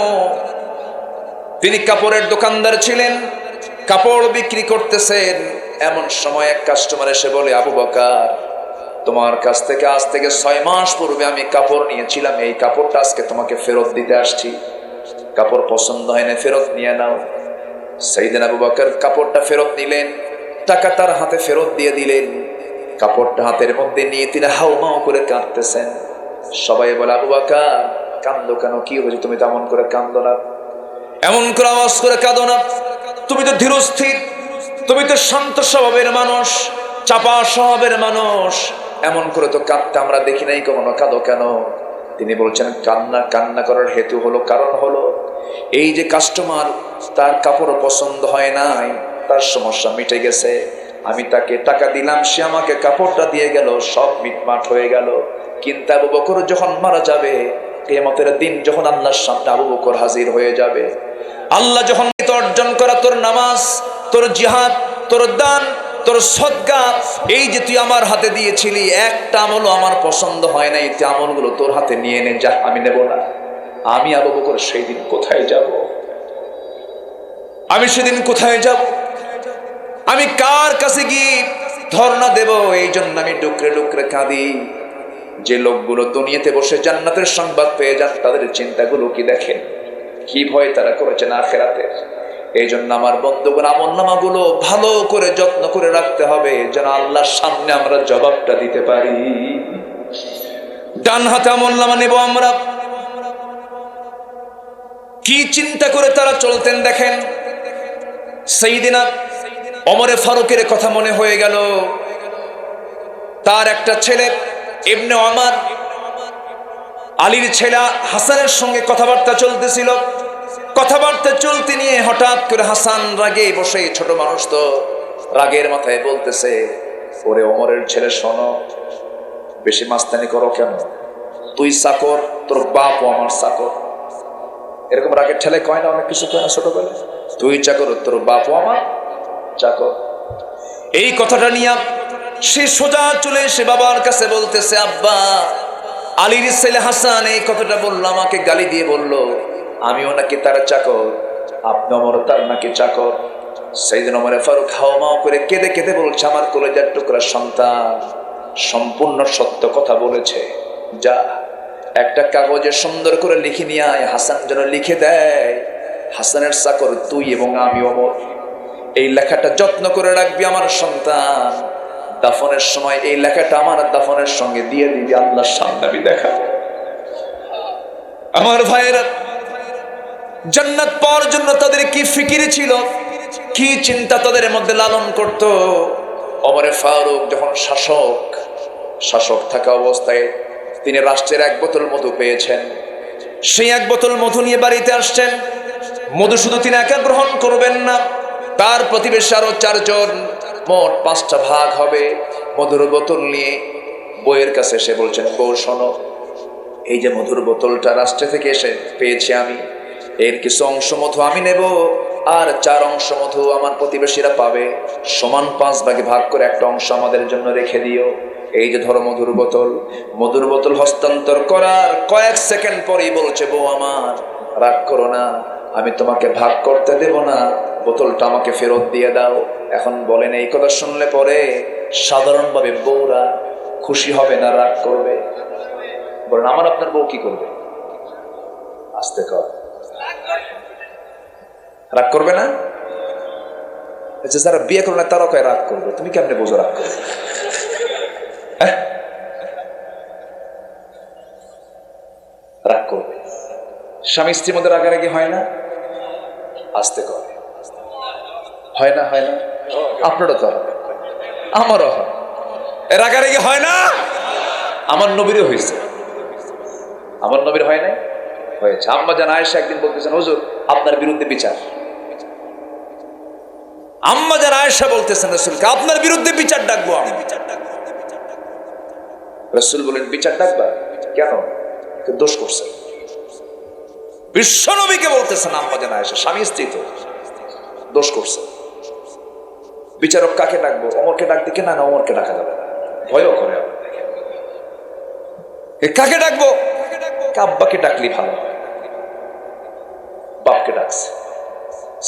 [SPEAKER 1] তিনি কাপড়ের দোকানদার ছিলেন, কাপড় বিক্রি করতেছেন। এমন সময় এক কাস্টমার এসে বলে, আবু বকর, তোমার কাছ থেকে আজ থেকে 6 মাস পূর্বে আমি কাপড় নিয়েছিলাম, এই কাপড়টা আজকে তোমাকে ফেরত দিতে আসছি। কাপড় পছন্দ হয় না, ফেরত নিয়ে নাও। সাইয়েদনা আবু বকর কাপড়টা ফেরত নিলেন, টাকা তার হাতে ফেরত দিয়ে দিলেন। কাপড়টা হাতের মধ্যে নিয়ে তিনি হাউমাউ করে কাঁদতেছেন। সবাই বলে, আবু বকর কান্দো কেন, কি হয়েছে? তুমি তো এমন করে কান্দো না, এমন করে আওয়াজ করে কাঁদো না, তুমি তো ধীরস্থির, তুমি তো শান্ত স্বভাবের মানুষ, চাপা স্বভাবের মানুষ, এমন করে তো কাঁদতে আমরা দেখি নাই কখনো, কাঁদো কেন? তিনি বলছেন, কান্না করার হেতু হলো, কারণ হলো এই যে কাস্টমার, তার কাপড় পছন্দ হয় নাই, তার সমস্যা মিটে গেছে। আমি তাকে টাকা দিলাম, সে আমাকে কাপড়টা দিয়ে গেল, সব মিটমাট হয়ে গেল। কিন্তু আবু বকর যখন মারা যাবে, কিয়ামতের দিন যখন আল্লাহর সামনে আবু বকর হাজির হয়ে যাবে, আল্লাহ যখন অর্জন করা তোর নামাজ, তোর জিহাদ, তোর দান, তোর সদকা, এই যে তুই আমার হাতে দিয়েছিলি, একটা আমলও আমার পছন্দ হয় না, এই আমলগুলো তোর হাতে নিয়ে নে, যা, আমি নেব না। আমি আবু বকর সেই দিন কোথায় যাব? আমি সেদিন কোথায় যাব? আমি কার কাছে গিয়ে ধর্ণা দেব? এই জন্য আমি ডুকরে ডুকরে কাঁদি। যে লোকগুলো দুনিয়াতে বসে জান্নাতের সংবাদ পেয়ে যান, তাদের চিন্তাগুলো কি দেখেন, কি ভয় তারা করেছেন আখিরাতের। এই জন্য আমার বন্ধুগণ, আমলনামাগুলো ভালো করে যত্ন করে রাখতে হবে, যেন আল্লাহর সামনে আমরা জবাবটা দিতে পারি। ডান হাতে আমলনামা নেব আমরা। কি চিন্তা করে তারা চলতেন দেখেন। সাইয়েদিনা ওমরে ফারুকের কথা মনে হয়ে গেল। তার একটা ছেলে ইবনে ওমর, আলীর ছেলে হাসানের সঙ্গে কথাবার্তা চলতেছিল। কথাবার্তা চলতে নিয়ে হঠাৎ করে হাসান রাগে বসে, ছোট মানুষ তো রাগের মাথায় বলতেছে, ওরে ওমরের ছেলে শোনো, বেশি মাস্তানি করো কেন? তুই চাকর, তোর বাপও আমার চাকর। এরকম রাগের ঠেলে কয় না, অনেক কিছু কয় না ছোটবেলায়। তুই চাকর, তোর বাপও আমার চাকর। এই কথাটা নিয়ে সে সোজা চলে এসে বাবার কাছে বলতেছে, আব্বা, আলীর ছেলে হাসান এই কথাটা বললো, আমাকে গালি দিয়ে বললো আমিও নাকি তার চাকর, আপনি আমার তার নাকি চাকর। সাইয়েদনা ওমর ফারুক হাওমাও করে কেঁদে কেঁদে বলছে, আমার কলেজার টুকরা সন্তান সম্পূর্ণ সত্য কথা বলেছে, যা একটা কাগজে সুন্দর করে লিখে নিয়ে আয়, হাসান যেন লিখে দেয় হাসানের চাকর তুই এবং আমি ওমর। এই লেখাটা যত্ন করে রাখবি আমার সন্তান, দাফনের সময় এই লেখাটা আমার দাফনের সঙ্গে দিয়ে দিবি, আল্লাহর সামনে আমি দেখাবো। আমার ভাইয়েরা, জান্নাত পাওয়ার জন্য তাদের কি ফিকির ছিল, কি চিন্তা তাদের মধ্যে লালন করত। ওমর ফারুক যখন শাসক থাকা অবস্থায় তিনি রাষ্ট্রের এক বোতল মধু পেয়েছেন। সেই এক বোতল মধু নিয়ে বাড়িতে আসছেন। মধু শুধু তিনি একা গ্রহণ করবেন না, তার প্রতিবেশী আরো 4 জন, মোট 5টা ভাগ হবে। মধুর বোতল নিয়ে বউয়ের কাছে এসে বলছেন, বউ শোনো, এই যে মধুর বোতলটা রাষ্ট্র থেকে এসে পেয়েছি আমি, এর কিছু অংশ মধু আমি নেব, আর 4 অংশ মধু আমার প্রতিবেশীরা পাবে। সমান 5 ভাগে ভাগ করে একটা অংশ আমাদের জন্য রেখে দিও। এই যে ধরো মধুর বোতল হস্তান্তর করার কয়েক সেকেন্ড পরেই বলছে, বউ আমার, রাগ করো না, আমি তোমাকে ভাগ করতে দেব না, বোতলটা আমাকে ফেরত দিয়ে দাও। এখন বলেন, এই কথা শুনলে পরে সাধারণভাবে বউরা খুশি হবে না রাগ করবে? বলেন, আমার আপনার বউ কি করবে? আস্তে কর, রাগ করবে না? আচ্ছা, যারা বিয়ে করবে না তারাও কয় রাগ করবে, তুমি কেমনে বোঝো রাগ করবে? রাগ করবে। স্বামী স্ত্রীর মধ্যে রাগারাগি হয় না? আস্তে করে হয় না? আপনারও তো হবে, আমারও হয়। রাগারাগি হয় না? আমার নবীরও হয়েছে। আমার নবীর হয় নাই? হয়েছে। আম্মা জান আয়েশা একদিন বলতেছেন, হুজুর আপনার বিরুদ্ধে বিচার। আম্মা জান আয়েশা বলতেছেন রাসূলকে, আপনার বিরুদ্ধে বিচার ডাকবো আমি। রাসূল বলেন, বিচার ডাকবা কেন? দোষ করছে। বিশ্ব নবীকে বলতেছেন আম্মা জান আয়েশা, স্বামী স্ত্রী তো, দোষ করছে। বিচারক কাকে ডাকবো? ওমরকে ডাক দিকে? না, ওমরকে ডাকা যাবে না, ভয়ও করে। কাকে ডাকবো? আব্বাকে ডাকলি ভালো হয়। বাপকে ডাকছে।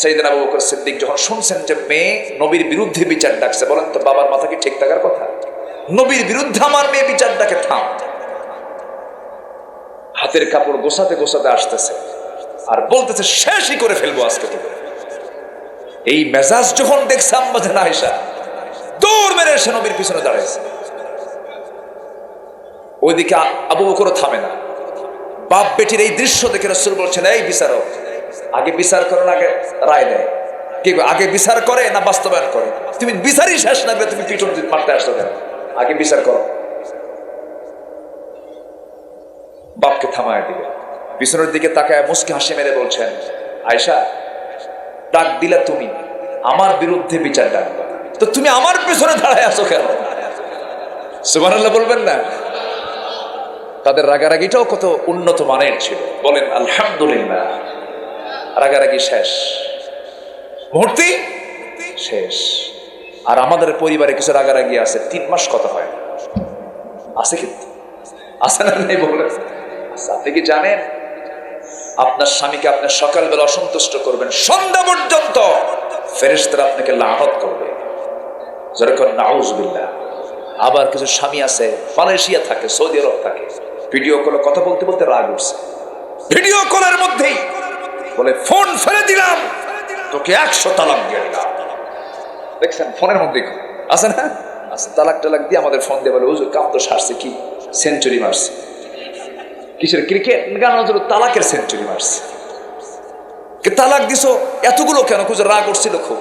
[SPEAKER 1] সাইয়েদনা আবু বকর সিদ্দিক যখন শুনছেন যে মেয়ে নবীর বিরুদ্ধে বিচার ডাকছে, বলেন তো বাবার মাথা কি ঠিক থাকার কথা? নবীর বিরুদ্ধে আমার মেয়ে বিচার ডাকে, থাম। হাতের কাপড় গোছাতে গোছাতে আসতেছে আর বলতেছে, শেষই করে ফেলবো আজকে তোকে। এই মেজাজ যখন দেখছে আম্মা জান আয়েশা, দৌড় মেরে এসে নবীর পিছনে দাঁড়াইছে। ওইদিকে আবু বকরও থামে না। বাপ বেটির এই দৃশ্য দেখে রাসূল বলছেন, এই বিচারক, আগে বিচার করে না আগে রায় দেয়? কি আগে বিচার করে না বাস্তবায়ন করে? তুমি বিচারই শেষ না করে তুমি পিছন মারতে আসছো কেন? আগে বিচার করো। বাপকে থামায় দিবে, পিছনের দিকে তাকায় মুস্কি হাসি মেরে বলছেন, আয়েশা, ডাক দিলা তুমি, আমার বিরুদ্ধে বিচার ডাকবা, তো তুমি আমার পিছনে দাঁড়ায় আছো কেন? সুবহানাল্লাহ বলবেন না? তাদের রাগারাগিটাও কত উন্নত মানের ছিল। বলেন আলহামদুলিল্লাহ। রাগারাগি শেষ, মুহূর্তে শেষ। আর আমাদের পরিবারে কিছু রাগারাগি আছে, 3 মাস কথা হয় না। আছে কিন্তু, আছে না নেই বলে? আপনি কি জানেন আপনার স্বামীকে আপনি সকালবেলা অসন্তুষ্ট করবেন, সন্ধ্যা পর্যন্ত ফেরেশতারা আপনাকে লানত করবে, যেরকম নাউজুবিল্লাহ। আবার কিছু স্বামী আছে মালয়েশিয়া থাকে, সৌদি আরব থাকে, ভিডিও কলে কথা বলতে বলতে রাগ উঠছে, ভিডিও কলের মধ্যেই বলে ফোন ফেলে দিলাম, তোকে 100 তালাক দিয়ে দিলাম। দেখছেন ফোনের মধ্যে আছে না? আছে। তালাক টালাক দিয়ে আমাদের ফোন দিয়ে বলে হুজুর কাপ তো সারছে, কি সেঞ্চুরি মারছে, কিসের ক্রিকেট গান, তালাকের সেঞ্চুরি মারছে। তালাক দিছো এতগুলো কেন? খুঁজে রাগ উঠছিল খুব।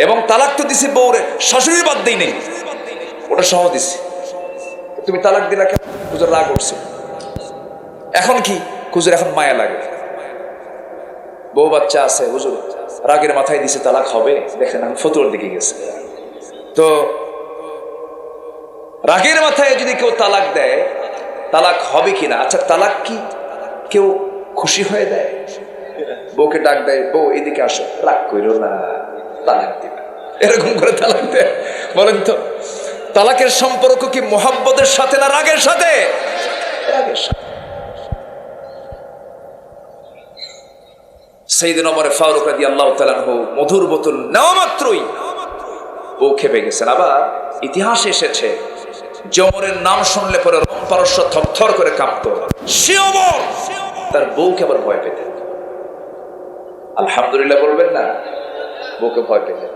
[SPEAKER 1] এবং তালাক তো দিছি বউরে, শাশুড়ির বাদ দেই নেই, ওটা সহ দিছি। তুমি তালাক দিলা কেন? খুঁজে রাগ উঠছে। এখন কি খুঁজে? এখন মায়া লাগে, বউ বাচ্চা আছে, হুজুর রাগের মাথায় দিছে তালাক হবে। দেখেন আমি ফতুয়ার দিকে গেছে। তো রাগের মাথায় যদি কেউ তালাক দেয়, তালাক হবে কিনা? আচ্ছা তালাক কি কেউ খুশি হয়ে দেয়? বউকে ডাক দেয়, বউ এদিকে আসো, রাগ কইরো না, তালাক দিবে, এরকম করে তালাক দেয়? বলেন তো তালাকের সম্পর্ক কি মোহাব্বতের সাথে না রাগের সাথে? রাগের সাথে। সাইয়েদনা ওমর ফারুক রাদিয়াল্লাহু তাআলা আনহু মধুর বোতল নেওয়া মাত্রই বউ খেপে গেছেন। আবার ইতিহাসে এসেছে যে ওমরের নাম শুনলে পরে রোম পারস্য থরথর করে কাঁপতো, সে ওমর তার বউকে আবার ভয় পেতেন। আলহামদুলিল্লাহ বলবেন না? বউকে ভয় পেতেন।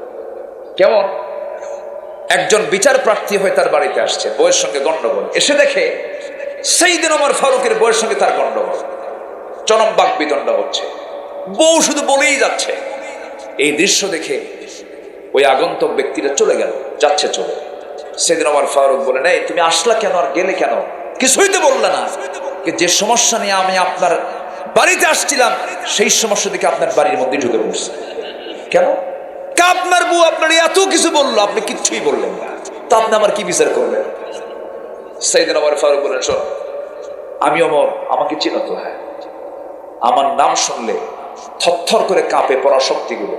[SPEAKER 1] কেমন? একজন বিচার প্রার্থী হয়ে তার বাড়িতে আসছে, বউয়ের সঙ্গে গন্ডগোল। এসে দেখে সাইয়েদনা ওমর ফারুকের বউয়ের সঙ্গে তার গন্ডগোল, চরম বাক বিতণ্ডা হচ্ছে, বউ শুধু বলেই যাচ্ছে। এই দৃশ্য দেখে ওই আগন্তুক ব্যক্তিটা চলে গেল, যাচ্ছে চলে। সাইয়েদনা ওমর ফারুক বলেন, এই তুমি আসলা কেন আর গেলে কেন? কিছুই তো বললে না। যে সমস্যা নিয়ে আমি আপনার বাড়িতে আসছিলাম সেই সমস্যা দেখে আপনার বাড়ির মধ্যে ঢুকে পড়ছে। কেন? আপনার বউ আপনার এত কিছু বললো, আপনি কিচ্ছুই বললেন না, তা আপনি আমার কি বিচার করলেন? সাইয়েদনা ওমর ফারুক বলেন, শোন আমি ওমর, আমাকে চিনো তো? হ্যাঁ। আমার নাম শুনলে থরথর করে কাঁপে পড়া শক্তিগুলো,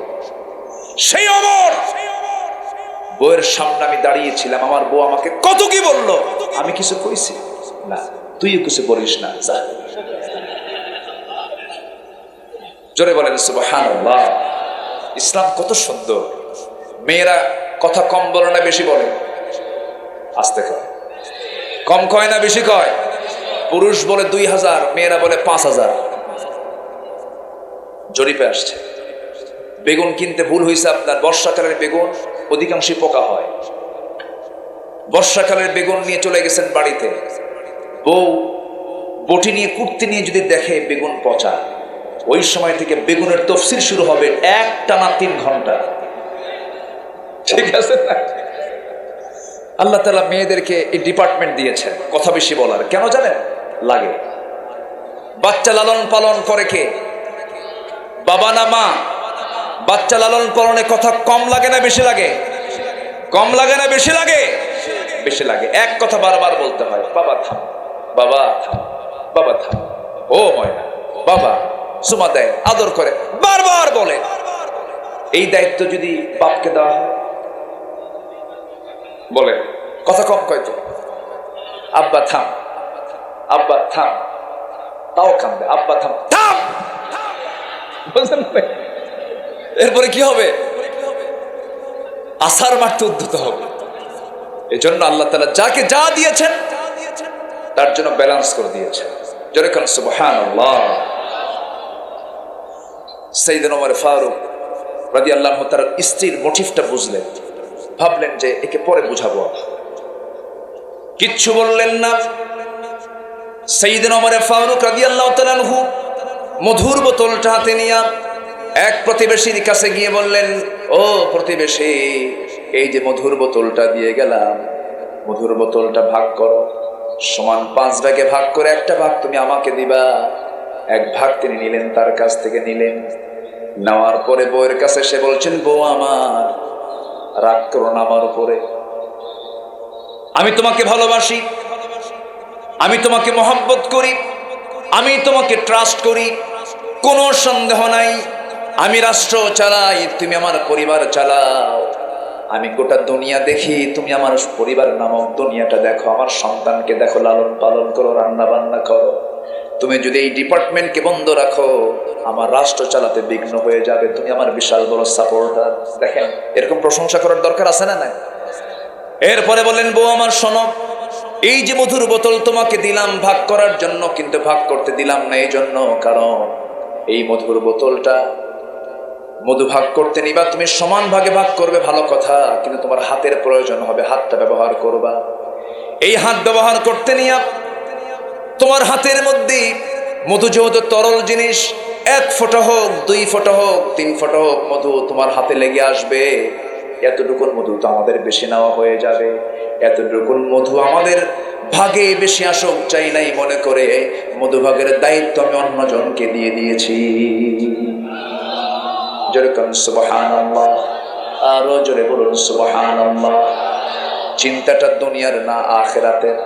[SPEAKER 1] সেই ওমর। বউয়ের সামনে আমি দাঁড়িয়েছিলাম, আমার বউ আমাকে কত কি বললো, আমি কিছু কইছি না, তুইও কিছু বলিস না, যা। জোরে বলেন সুবহানাল্লাহ। ইসলাম কত সুন্দর। মেয়েরা কথা কম বলে না বেশি বলে? আস্তে কয়। কম কয় না বেশি কয়? পুরুষ বলে 2000, মেয়েরা বলে 5000। জরিপে আসছে। বেগুন কিনতে ভুল হয়েছে আপনার, বর্ষাকালের বেগুন অধিকাংশই পোকা হয়। বর্ষাকালের বেগুন নিয়ে চলে গেছেন বাড়িতে, বউ বটি নিয়ে কুটতে নিয়ে যদি দেখে বেগুন পচা, ওই সময় থেকে বেগুনের তফসির শুরু হবে একটানা 3 ঘন্টা। ঠিক আছে না? আল্লাহ তাআলা মেয়েদেরকে এই ডিপার্টমেন্ট দিয়েছেন, কথা বেশি বলার। কেন জানেন? লাগে। বাচ্চা লালন পালন করে কে? বাবা না মা? বাচ্চা লালন পালনে কথা কম লাগে না বেশি লাগে? কম লাগে না বেশি লাগে? বেশি লাগে। এক কথা বারবার বলতে হয়, বাবা থাম, বাবা থাম, বাবা থাম, ও ময়না, বাবা চুমা দেয়, আদর করে, বারবার বলে। এই দায়িত্ব যদি বাপকে দেওয়া হয়, বলে কথা কম কয় তো, আব্বা থাম, আব্বা থাম, তাও কান্দে, আব্বা থাম, থাম। বুঝলেন? এরপরে কি হবে? আসার মারতে উদ্যত হবে। এই জন্য আল্লাহ তাআলা যাকে যা দিয়েছেন তার জন্য ব্যালেন্স করে দিয়েছেন। জোরে বলেন সুবহানাল্লাহ। সাইয়েদনা ওমর ফারুক রাদিয়াল্লাহু তাআলা তার স্ত্রীর মোটিভটা বুঝলেন, ভাবলেন যে একে পরে বুঝাবো। কিচ্ছু বললেন না। সাইয়েদনা ওমর ফারুক রাদিয়াল্লাহু তাআলা মধুর বোতলটা হাতে নিয়ে এক প্রতিবেশীর কাছে গিয়ে বললেন, ও প্রতিবেশী, এই যে মধুর বোতলটা দিয়ে গেলাম, মধুর বোতলটা ভাগ করো, সমান 5 ভাগে ভাগ করে একটা ভাগ তুমি আমাকে দিবা। 1 ভাগ তিনি নিলেন, তার কাছ থেকে নিলেন। নেওয়ার পরে বউয়ের কাছে সে বলছেন, বউ আমার, রাগ করো না আমার উপরে, আমি তোমাকে ভালোবাসি, আমি তোমাকে মহব্বত করি, আমি তোমাকে ট্রাস্ট করি, কোনো সন্দেহ নাই। আমি রাষ্ট্র চালাই, তুমি আমার পরিবার চালাও। আমি গোটা দুনিয়া দেখি, তুমি আমার পরিবার নামক দুনিয়াটা দেখো, আমার সন্তানকে দেখো, লালন পালন করো, রান্না বান্না করো। তুমি যদি এই ডিপার্টমেন্টকে বন্ধ রাখো, আমার রাষ্ট্র চালাতে বিঘ্ন হয়ে যাবে। তুমি আমার বিশাল বড় সাপোর্টার। দেখেন, এরকম প্রশংসা করার দরকার আছে না? নাই। এরপরে বলেন, বউ আমার শোনো, এই যে মধুর বোতল তোমাকে দিলাম ভাগ করার জন্য, কিন্তু ভাগ করতে দিলাম না এই জন্য, কারণ এই মধুর বোতলটা মধু ভাগ করতে নিবা, তুমি সমান ভাগে ভাগ করবে, ভালো কথা, কিন্তু তোমার হাতের প্রয়োজন হবে, হাতটা ব্যবহার করবা। এই হাত ব্যবহার করতে নিয়ে তোমার হাতের মধ্যে মধু যেহেতু তরল জিনিস, 1 ফোঁটা হোক, 2 ফোঁটা হোক, 3 ফোঁটা হোক, মধু তোমার হাতে লেগে আসবে। এতটুকুন মধু তো আমাদের বেশি নেওয়া হয়ে যাবে, এতটুকুন মধু আমাদের ভাগে বেশি আসুক চাই নাই মনে করে মধু ভাগের দায়িত্ব আমি অন্যজনকে দিয়ে দিয়েছি। জোরে বলুন সুবহানাল্লাহ, আরো জোরে বলুন সুবহানাল্লাহ। চিন্তাটা দুনিয়ার না আখিরাতের?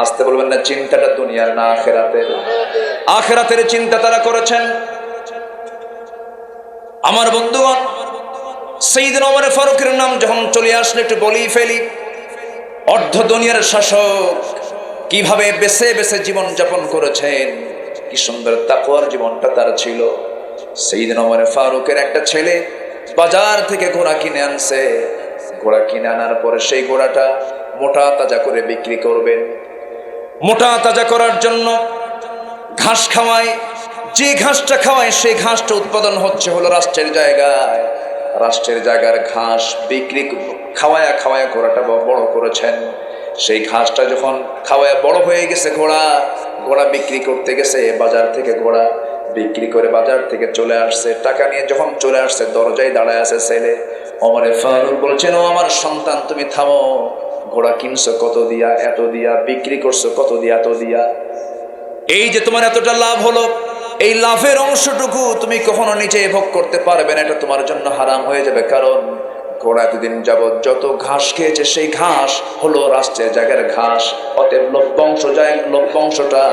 [SPEAKER 1] আসতে বলবেন না, চিন্তাটা দুনিয়ার না আখিরাতের? আখিরাতের চিন্তা তারা করেছেন। আমার বন্ধুগণ, সাইয়েদনা ওমর ফারুকের নাম যখন চলে আসলে একটু বলেই ফেলি। অর্ধ দুনিয়ার শাসক, কিভাবে বেছে বেছে জীবন যাপন করেছেন, কি সুন্দর তাকওয়ার জীবনটা তার ছিল। সাইয়েদনা ওমর ফারুকের একটা ছেলে বাজার থেকে ঘোড়া কিনে আনছে। ঘোড়া কিনে আনার পরে সেই ঘোড়াটা মোটা তাজা করে বিক্রি করবেন। মোটা তাজা করার জন্য ঘাস খাওয়ায়, যে ঘাসটা খাওয়ায় সেই ঘাসটা উৎপাদন হচ্ছে হলো রাষ্ট্রের জায়গায়। রাষ্ট্রের জায়গার ঘাস বিক্রি খাওয়ায়া খাওয়ায়া ঘোড়াটা বড় করেছেন। সেই ঘাসটা যখন খাওয়ায়া বড় হয়ে গেছে, ঘোড়া বিক্রি করতে গেছে বাজার থেকে। ঘোড়া বিক্রি করে বাজার থেকে চলে আসছে, টাকা নিয়ে যখন চলে আসছে, দরজায় দাঁড়ায় আছে ছেলে। ওমর ফারুক বলছেন, ও আমার সন্তান, তুমি থামো। ঘোড়া কিনছো কত দিয়া? এত দিয়া। বিক্রি করছো কত দিয়া? এত দিয়া। এই যে তোমার এতটা লাভ হলো, এই লাভের অংশটুকু তুমি কখনো নিজে ভোগ করতে পারবে না, এটা তোমার জন্য হারাম হয়ে যাবে। কারণ ঘোড়া এতদিন যাবৎ যত ঘাস খেয়েছে সেই ঘাস হলো রাষ্ট্রের জায়গার ঘাস। অতএব লভ্যাংশটা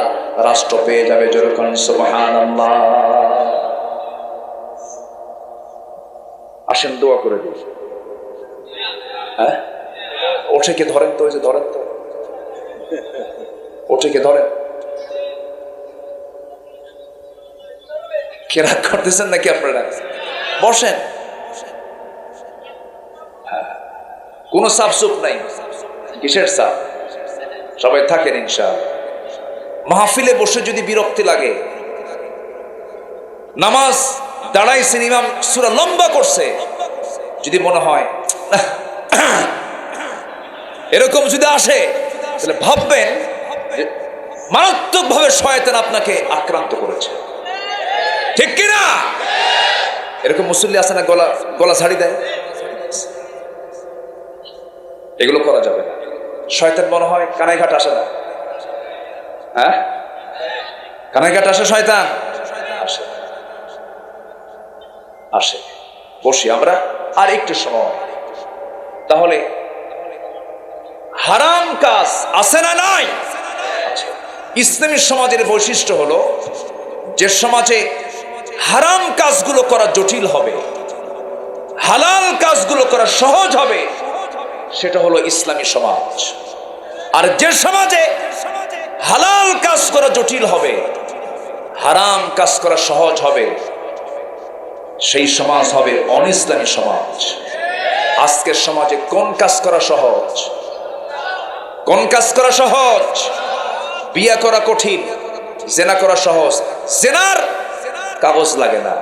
[SPEAKER 1] রাষ্ট্র পেয়ে যাবে। যেরকম সুবহানাল্লাহ। আসেন দোয়া করে দিন। হ্যাঁ, ওঠেকে ধরেন তো, ওই যে ধরেন তো, ওঠেকে ধরেন। কেরাত করতেছেন নাকি আপনারা? বসেন। কোন চাপ চুপ নাই। কিসের চাপ? সবাই থাকেন ইনশাআল্লাহ। মাহফিলে বসে যদি বিরক্তি লাগে, নামাজ দাঁড়াইছেন, ইমাম সূরা লম্বা করছে, যদি মনে হয় এরকম যদি আসে, তাহলে ভাববেন যে মারাত্মকভাবে শয়তান আপনাকে আক্রান্ত করেছে। ঠিক কিনা? এরকম মুসল্লি আছে না, গলা ছাড়ি দেয়? এগুলো করা যাবে না। শয়তান মনে হয় কানাইঘাট আসে না? হ্যাঁ, কানাইঘাট আসে শয়তান? আসে, আসে। বসি আমরা আর একটু সময়। তাহলে হারাম কাজ আছে না নাই? ইসলামী সমাজের বৈশিষ্ট্য হলো, যে সমাজে হারাম কাজগুলো করা জটিল হবে, হালাল কাজগুলো করা সহজ হবে, সেটা হলো ইসলামী সমাজ। আর যে সমাজে হালাল কাজ করা জটিল হবে, হারাম কাজ করা সহজ হবে, সেই সমাজ হবে অনিসলামী সমাজ। আজকের সমাজে কোন কাজ করা সহজ? কোন কাজ করা সহজ? বিয়ে করা কঠিন, জেনা করা সহজ। জেনার কাগজ লাগে না,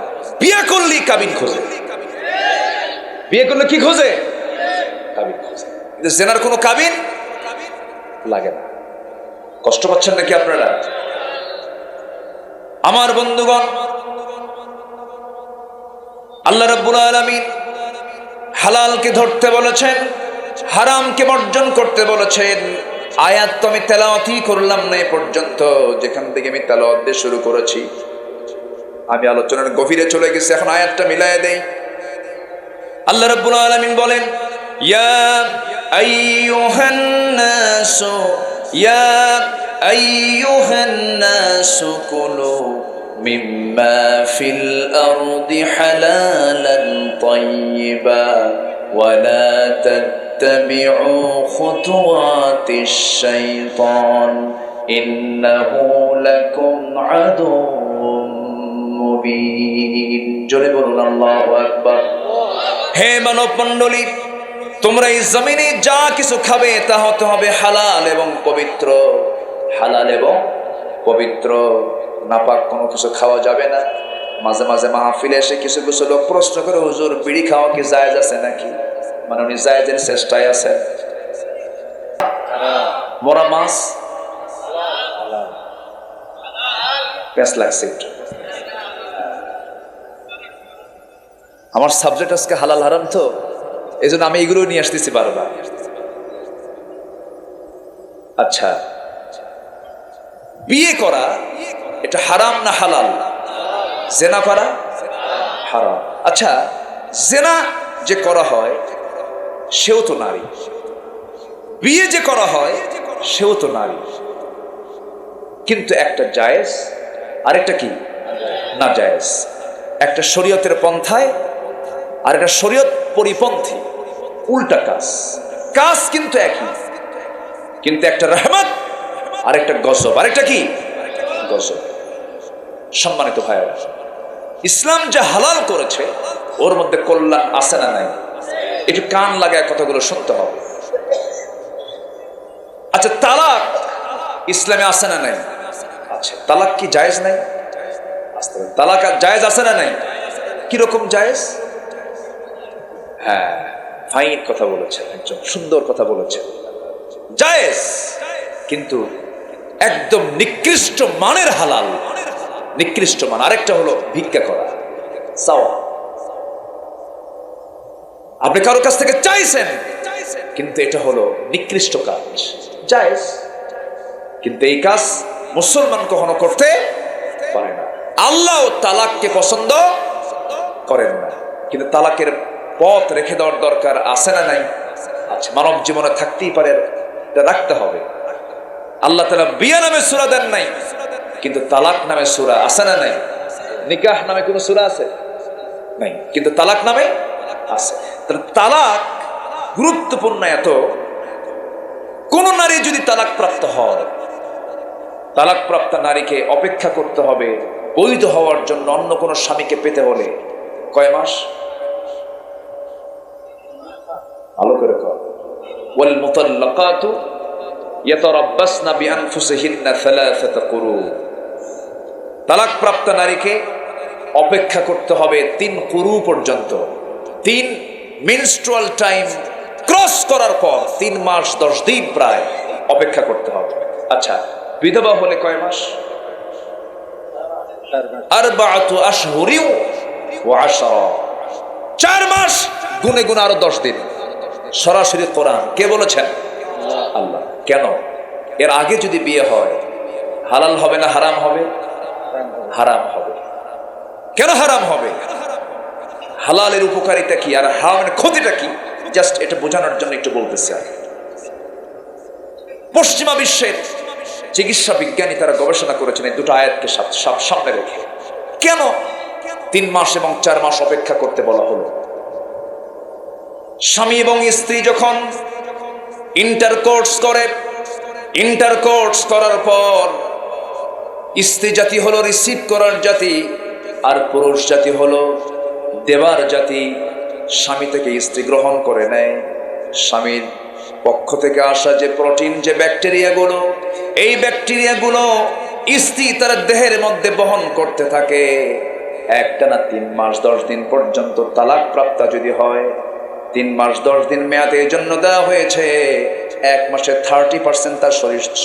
[SPEAKER 1] বিয়ে করলেই কাবিন খোঁজে। বিয়ে করলে কি খোঁজে? কাবিন খোঁজে। কিন্তু জেনার কোনো কাবিন লাগে না। কষ্ট পাচ্ছেন নাকি আপনারা? আমার বন্ধুগণ, আল্লাহ রাব্বুল আলামিন হালালকে ধরতে বলেছেন, হারামকে বর্জন করতে বলেছেন। আয়াত তো আমি তেলাওয়াতই করলাম না এ পর্যন্ত, যেখান থেকে আমি তেলাওয়াত দিয়ে শুরু করেছি। আমি আলোচনার গভীরে চলে গেছি, এখন আয়াতটা মিলায়ে দেই। আল্লাহ রাব্বুল আলামিন বলেন, ইয়া আইয়ুহান নাসু, ইয়া আইয়ুহান নাসু কুলু মিম্মা ফিল আরদি হালালান তাইয়্যিবা ولا تتبعوا خطوات الشيطان إنه لكم عدو মুবিন। জোরে বলুন আল্লাহু আকবার। হে মানব মণ্ডলী, তোমরা এই জমিনে যা কিছু খাবে তা হতে হবে হালাল এবং পবিত্র। হালাল এবং পবিত্র, নাপাক কোনো কিছু খাওয়া যাবে না। মাঝে মাঝে মাহফিলে এসে কিছু কিছু লোক প্রশ্ন করে, হুজুর বিড়ি খাওয়া কি জায়েজ আছে নাকি? মানে উনি জায়েজের চেষ্টায় আছে। মরা মাছ পেঁচ লাগছে একটু। আমার সাবজেক্ট আজকে হালাল হারাম, তো এই জন্য আমি এগুলো নিয়ে আসতেছি বারবার। আচ্ছা, বিয়ে করা এটা হারাম না হালাল? জেনা করা হারাম। আচ্ছা, জেনা যে করা হয় সেও তো নারী, বিয়ে যে করা হয় সেও তো নারী, কিন্তু একটা জায়েজ আরেকটা কি না জায়েজ। একটা শরীয়তের পন্থায় আর একটা শরীয়ত পরিপন্থী, উল্টা কাজ। কাজ কিন্তু একই, কিন্তু একটা রহমত আর একটা গজব। আরেকটা কি গজব। সম্মানিত ভাইরা, ইসলাম যা হালাল করেছে ওর মধ্যে কল্যাণ আছে না নাই? একটু কান লাগায় কথাগুলো শুনতে হবে। আচ্ছা, তালাক ইসলামে আছে না নাই? আচ্ছা, তালাক কি জায়েজ নাই? তালাক জায়েজ আছে না নাই? কিরকম জায়েজ? হ্যাঁ, ফাইন কথা বলেছেন, একজন সুন্দর কথা বলেছেন। জায়েজ, কিন্তু একদম নিকৃষ্ট মানের হালাল, নিকৃষ্ট মান। আরেকটা হলো ভিক্ষা করা, চাওয়া। আপনি কারোর কাছ থেকে চাইছেন, কিন্তু এটা হলো নিকৃষ্ট কাজ। জায়েজ, কিন্তু এই কাজ মুসলমান কখনো করতে পারে না। আল্লাহ তালাককে পছন্দ করেন না, কিন্তু তালাকের পথ রেখে দেওয়ার দরকার আছে না নাই? আচ্ছা, মানব জীবনে থাকতেই পারে, রাখতে হবে। আল্লাহ তাআলা বিয়া নামে সূরা দেন নাই, কিন্তু তালাক নামে সূরা আছে না নাই? নিকাহ নামে কোনো সূরা আছে নাই, কিন্তু তালাক নামে আছে। তাহলে তালাক গুরুত্বপূর্ণ এত। কোন নারী যদি তালাক প্রাপ্ত হয়, তালাক প্রাপ্ত নারীকে অপেক্ষা করতে হবে বৈধ হওয়ার জন্য অন্য কোন স্বামীকে পেতে হলে কয় মাস? ভালো করে কর। ওয়াল মুতাল্লাকাতু ইয়াতারাব্বাসনা বিআনফুসিহিন্না সালাসাতা কুরু। তালাক প্রাপ্ত নারীকে অপেক্ষা করতে হবে 3 কুরু পর্যন্ত। 3 মেনস্ট্রুয়াল টাইম ক্রস করার পর 3 মাস 10 দিন প্রায় অপেক্ষা করতে হবে। আচ্ছা, বিধবা হলে কয় মাস? 4 আশহুরি ওয়া 10। 4 মাস গুনে গুনে আরো 10 দিন। সরাসরি কোরআন। কে বলেছেন? আল্লাহ। কেন? এর আগে যদি বিয়ে হয় হালাল হবে না হারাম হবে? হারাম হবে। কেন হারাম হবে? হালালের উপকারিতা কি আর হারামের ক্ষতিটা কি, জাস্ট এটা বোঝানোর জন্য একটু বলতেছি। পশ্চিমা বিশ্বের চিকিৎসা বিজ্ঞানী তারা গবেষণা করেছেন এই দুটো আয়াতকে সামনে রেখে। কেন 3 মাস এবং 4 মাস অপেক্ষা করতে বলা হলো? স্বামী এবং স্ত্রী যখন ইন্টারকোর্স করে, ইন্টারকোর্স করার পর স্ত্রী জাতি হলো রিসিভ করার জাতি, আর পুরুষ জাতি হলো দেবার জাতি। স্বামী থেকে স্ত্রী গ্রহণ করে নেয়। স্বামীর পক্ষ থেকে আসা যে প্রোটিন, যে ব্যাকটেরিয়াগুলো, এই ব্যাকটেরিয়াগুলো স্ত্রী তার দেহের মধ্যে বহন করতে থাকে। একটানা 3 মাস 10 দিন পর্যন্ত তালাক প্রাপ্তা যদি হয়, 3 মাস 10 দিন মেয়াদের জন্য দেওয়া হয়েছে। 1 মাসে 30% তার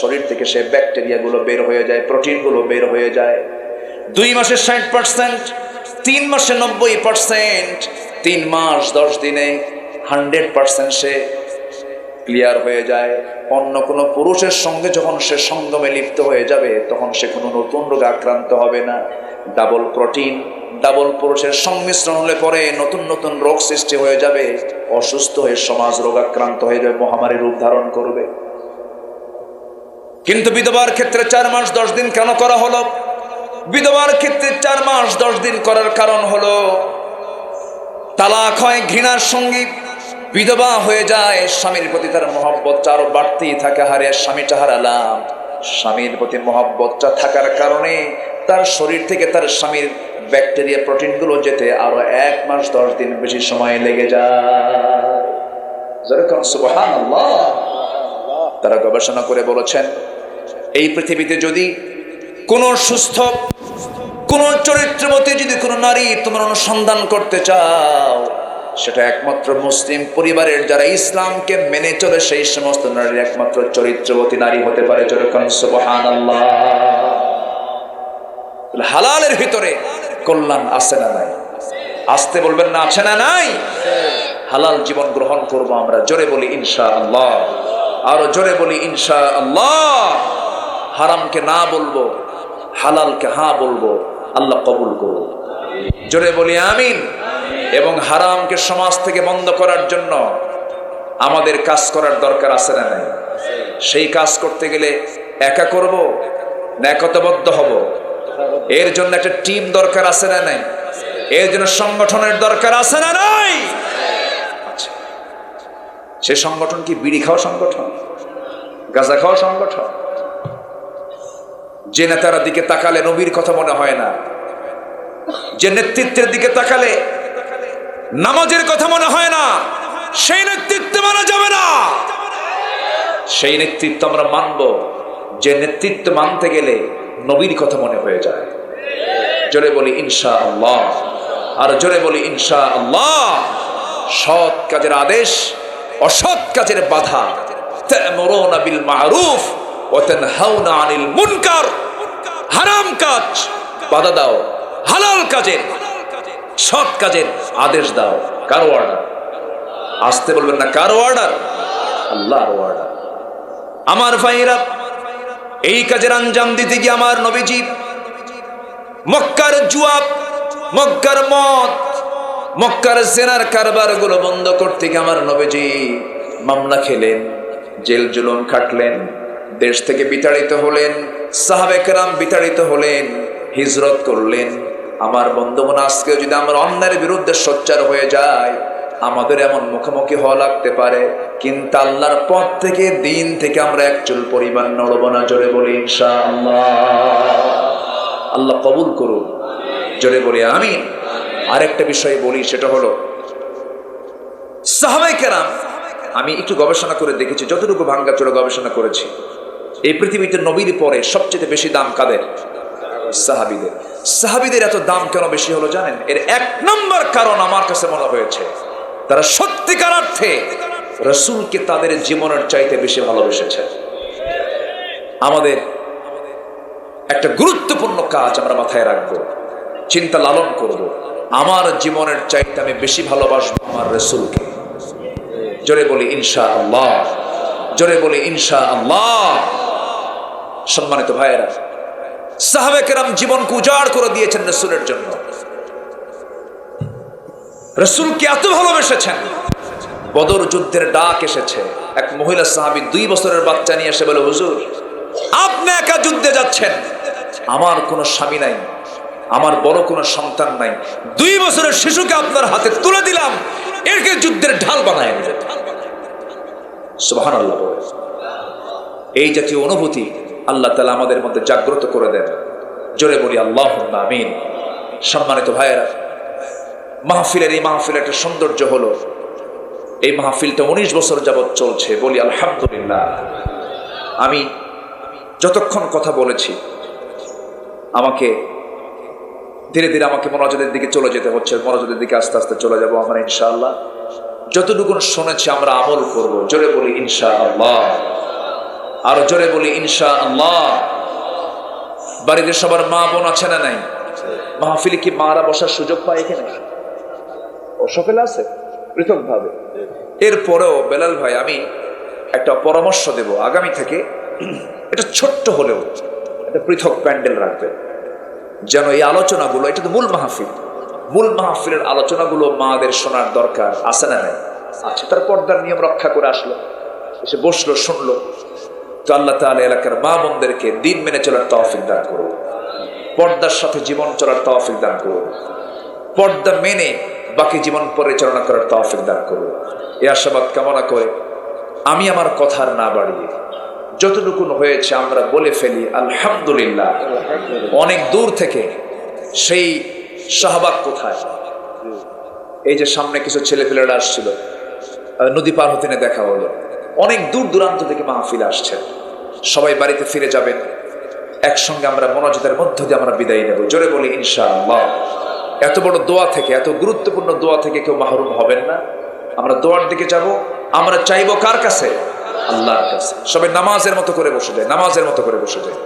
[SPEAKER 1] শরীর থেকে সে ব্যাকটেরিয়াগুলো বের হয়ে যায়, প্রোটিনগুলো বের হয়ে যায়। 2 মাসে 60%, 3 মাসে 90%, 3 মাস 10 দিনে 100% সে ক্লিয়ার হয়ে যায়। অন্য কোনো পুরুষের সঙ্গে যখন সে সঙ্গমে লিপ্ত হয়ে যাবে, তখন সে কোনো নতুন রোগে আক্রান্ত হবে না। ডাবল প্রোটিন, ডাবল পুরুষের সংমিশ্রণ হলে পরে নতুন নতুন রোগ সৃষ্টি হয়ে যাবে, অসুস্থ হয়ে সমাজ রোগাক্রান্ত হয়ে যাবে, মহামারী রূপ ধারণ করবে। কিন্তু বিধবার ক্ষেত্রে 4 মাস 10 দিন কেন করা হলো? বিধবার ক্ষেত্রে 4 মাস 10 দিন করার কারণ হলো তালাক হয় ঘৃণার সঙ্গী, বিধবা হয়ে যায়, স্বামীর প্রতি তার মহব্বতটা আরো বাড়তেই থাকে। হারে স্বামীটা হারালাম, স্বামীর প্রতি মহব্বতটা থাকার কারণে তার শরীর থেকে তার স্বামীর ব্যাকটেরিয়া প্রোটিন গুলো যেতে আরো 1 মাস 10 দিন বেশি সময় লেগে যায়। যেরকম সুবহানাল্লাহ। তারা গবেষণা করে বলেছেন, এই পৃথিবীতে যদি কোন সুস্থ, কোন চরিত্রবতী যদি কোন নারী তোমরা অনুসন্ধান করতে চাও, সেটা একমাত্র মুসলিম পরিবারের যারা ইসলামকে মেনে চলে সেই সমস্ত নারীর একমাত্র চরিত্রবতী নারী হতে পারে। যেরকম সুবহানাল্লাহ। হালালের ভিতরে কল্যাণ আছে না নাই? আসতে বলবেন না, আছে না নাই? হালাল জীবন গ্রহণ করব আমরা। জোরে বলি ইনশাআল্লাহ, আরো জোরে বলি ইনশাআল্লাহ। হারামকে না বলবো, হালালকে হ্যাঁ বলবো। আল্লাহ কবুল করুন। জোরে বলি আমিন। এবং হারামকে সমাজ থেকে বন্ধ করার জন্য আমাদের কাজ করার দরকার আছে না নাই? সেই কাজ করতে গেলে একা করব না একতাবদ্ধ হব? এর জন্য একটা টিম দরকার আছে না নাই? এর জন্য সংগঠনের দরকার আছে না নাই? আচ্ছা, সে সংগঠন কি বিড়ি খাওয়া সংগঠন, গাঁজা খাওয়া সংগঠন? যে নেতার দিকে তাকালে নবীর কথা মনে হয় না, যে নেতৃত্বের দিকে তাকালে নামাজের কথা মনে হয় না, সেই নেতৃত্ব মানা যাবে না। সেই নেতৃত্ব আমরা মানব যে নেতৃত্ব মানতে গেলে নবীর কথা মনে হয়ে যায়। জোরে বলি ইনশাআল্লাহ, আর জোরে বলি ইনশাআল্লাহ। সৎ কাজের আদেশ, অসৎ কাজের বাধা। তা'মুরুনা বিল মা'রুফ ওয়া তানহাউনা আনিল মুনকার। হারাম কাজ বাধা দাও, হালাল কাজের, সৎ কাজের আদেশ দাও। কার অর্ডার? আসতে বলবেন না, কার অর্ডার? আল্লাহর অর্ডার। আমার ভাইরা, এই কাজের আঞ্জাম দিতে গিয়ে আমার নবীজি মক্কার জুয়া, মক্কার মদ, মক্কার জেনার কারবার গুলো বন্ধ করতে গিয়ে আমার নবীজি মামলা খেলেন, জেল জুলুম খাটলেন, দেশ থেকে বিতাড়িত হলেন, সাহাবে কেরাম বিতাড়িত হলেন, হিজরত করলেন। আমার বন্ধুগণ, আজকে যদি আমরা অন্যায়ের বিরুদ্ধে সোচ্চার হয়ে যাই, আমাদের এমন মুখোমুখি হওয়া লাগতে পারে, কিন্তু আল্লাহর পথ থেকে, দিন থেকে আমরা এক চুল পরিমাণ নড়ব না। জোরে বলি ইনশাআল্লাহ। আল্লাহ কবুল করুন। জোরে বলি আমিন। আরেকটা বিষয় বলি, সেটা হলো সাহাবায়ে কেরাম। আমি একটু গবেষণা করে দেখেছি, যতটুকু ভাঙ্গাচোরা গবেষণা করেছি, এই পৃথিবীতে নবীর পরে সবচেয়ে বেশি দাম কাদের? সাহাবীদের। সাহাবীদের এত দাম কেন বেশি হলো জানেন? এর 1 নম্বর কারণ আমার কাছে মনে হয়েছে, তারা সত্যিকার অর্থে রাসূলকে তাদের জীবনের চাইতে বেশি ভালোবেসেছে। আমাদের একটা গুরুত্বপূর্ণ কাজ আমরা মাথায় রাখবো, চিন্তা লালন করব, আমার জীবনের চাইতে আমি বেশি ভালোবাসবো আমার রাসূলকে। জোরে বলি ইনশাআল্লাহ, জোরে বলি ইনশাআল্লাহ। সম্মানিত ভাইয়েরা, সাহাবায়ে কেরাম জীবনকে উজাড় করে দিয়েছেন রাসূলের জন্য। রাসূলকে এত ভালোবেসেছেন, বদর যুদ্ধের ডাক এসেছে। এক মহিলা সাহাবী 2 বছরের বাচ্চা নিয়ে এসে বলে, হুজুর আপনি একা যুদ্ধে যাচ্ছেন, আমার কোনো স্বামী নাই, আমার বড় কোনো সন্তান নাই, 2 বছরের শিশুকে আপনার হাতে তুলে দিলাম, একে যুদ্ধের ঢাল বানায় নিলেন। সুবহানাল্লাহ। এই জাতীয় অনুভূতি আল্লাহ তাআলা আমাদের মধ্যে জাগ্রত করে দেন। জোরে বলি আল্লাহুম্মা আমিন। সম্মানিত ভাইয়েরা, মাহফিলের এই মাহফিলের একটা সৌন্দর্য হলো, এই মাহফিলটা 19 বছর যাবৎ চলছে। বলি আলহামদুলিল্লাহ। আমি যতক্ষণ কথা বলেছি, আমাকে ধীরে ধীরে আমাকে মনোযোগের দিকে চলে যেতে হচ্ছে, মনোযোগের দিকে আস্তে আস্তে চলে যাব আমরা ইনশাআল্লাহ। যতটুকু শুনেছি আমরা আমল করব। জোরে বলি ইনশাআল্লাহ, আর জোরে বলি ইনশাআল্লাহ। বাড়িতে সবার মা বোন আছে না নাই? মাহফিলে কি মারা বসার সুযোগ পায় এখানে? ও সকলে আছে পৃথক ভাবে। এরপরেও বেলাল ভাই, আমি একটা পরামর্শ দেব, আগামী থেকে এটা ছোট্ট হলেও একটা পৃথক প্যান্ডেল রাখবে, যেন এই আলোচনাগুলো, এটা তো মূল মাহফিল, মূল মাহফিলের আলোচনাগুলো মাদের শোনার দরকার আছে না নাই? আচ্ছা, তার পর্দার নিয়ম রক্ষা করে আসলো, এসে বসলো, শুনলো। তো আল্লাহ তাআলা এলাকার মা বোনদেরকে দিন মেনে চলার তৌফিক দান করুন, পর্দার সাথে জীবন চলার তৌফিক দান করুন, পর্দা মেনে বাকি জীবন পরিচালনা করার তৌফিক দান করুন। এই আশাবাদ কামনা করে আমি আমার কথার না বাড়িয়ে যতটুকু হয়েছে আমরা বলে ফেলি আলহামদুলিল্লাহ। অনেক দূর থেকে সেই শাহবাগ কোথায়, এই যে সামনে কিছু ছেলেপেলেরা আসছিল, নদী পার হতে দেখা হলো, অনেক দূর দূরান্ত থেকে মাহফিল আসছেন। সবাই বাড়িতে ফিরে যাবেন, একসঙ্গে আমরা মোনাজাতের মধ্য দিয়ে আমরা বিদায় নেব। জোরে বলি ইনশাআল্লাহ। এত বড় দোয়া থেকে, এত গুরুত্বপূর্ণ দোয়া থেকে কেউ মাহরুম হবেন না। আমরা দোয়ার দিকে যাব, আমরা চাইবো কার কাছে? আল্লাহর কাছে। সবাই নামাজের মতো করে বসে যায়, নামাজের মতো করে বসে যায়।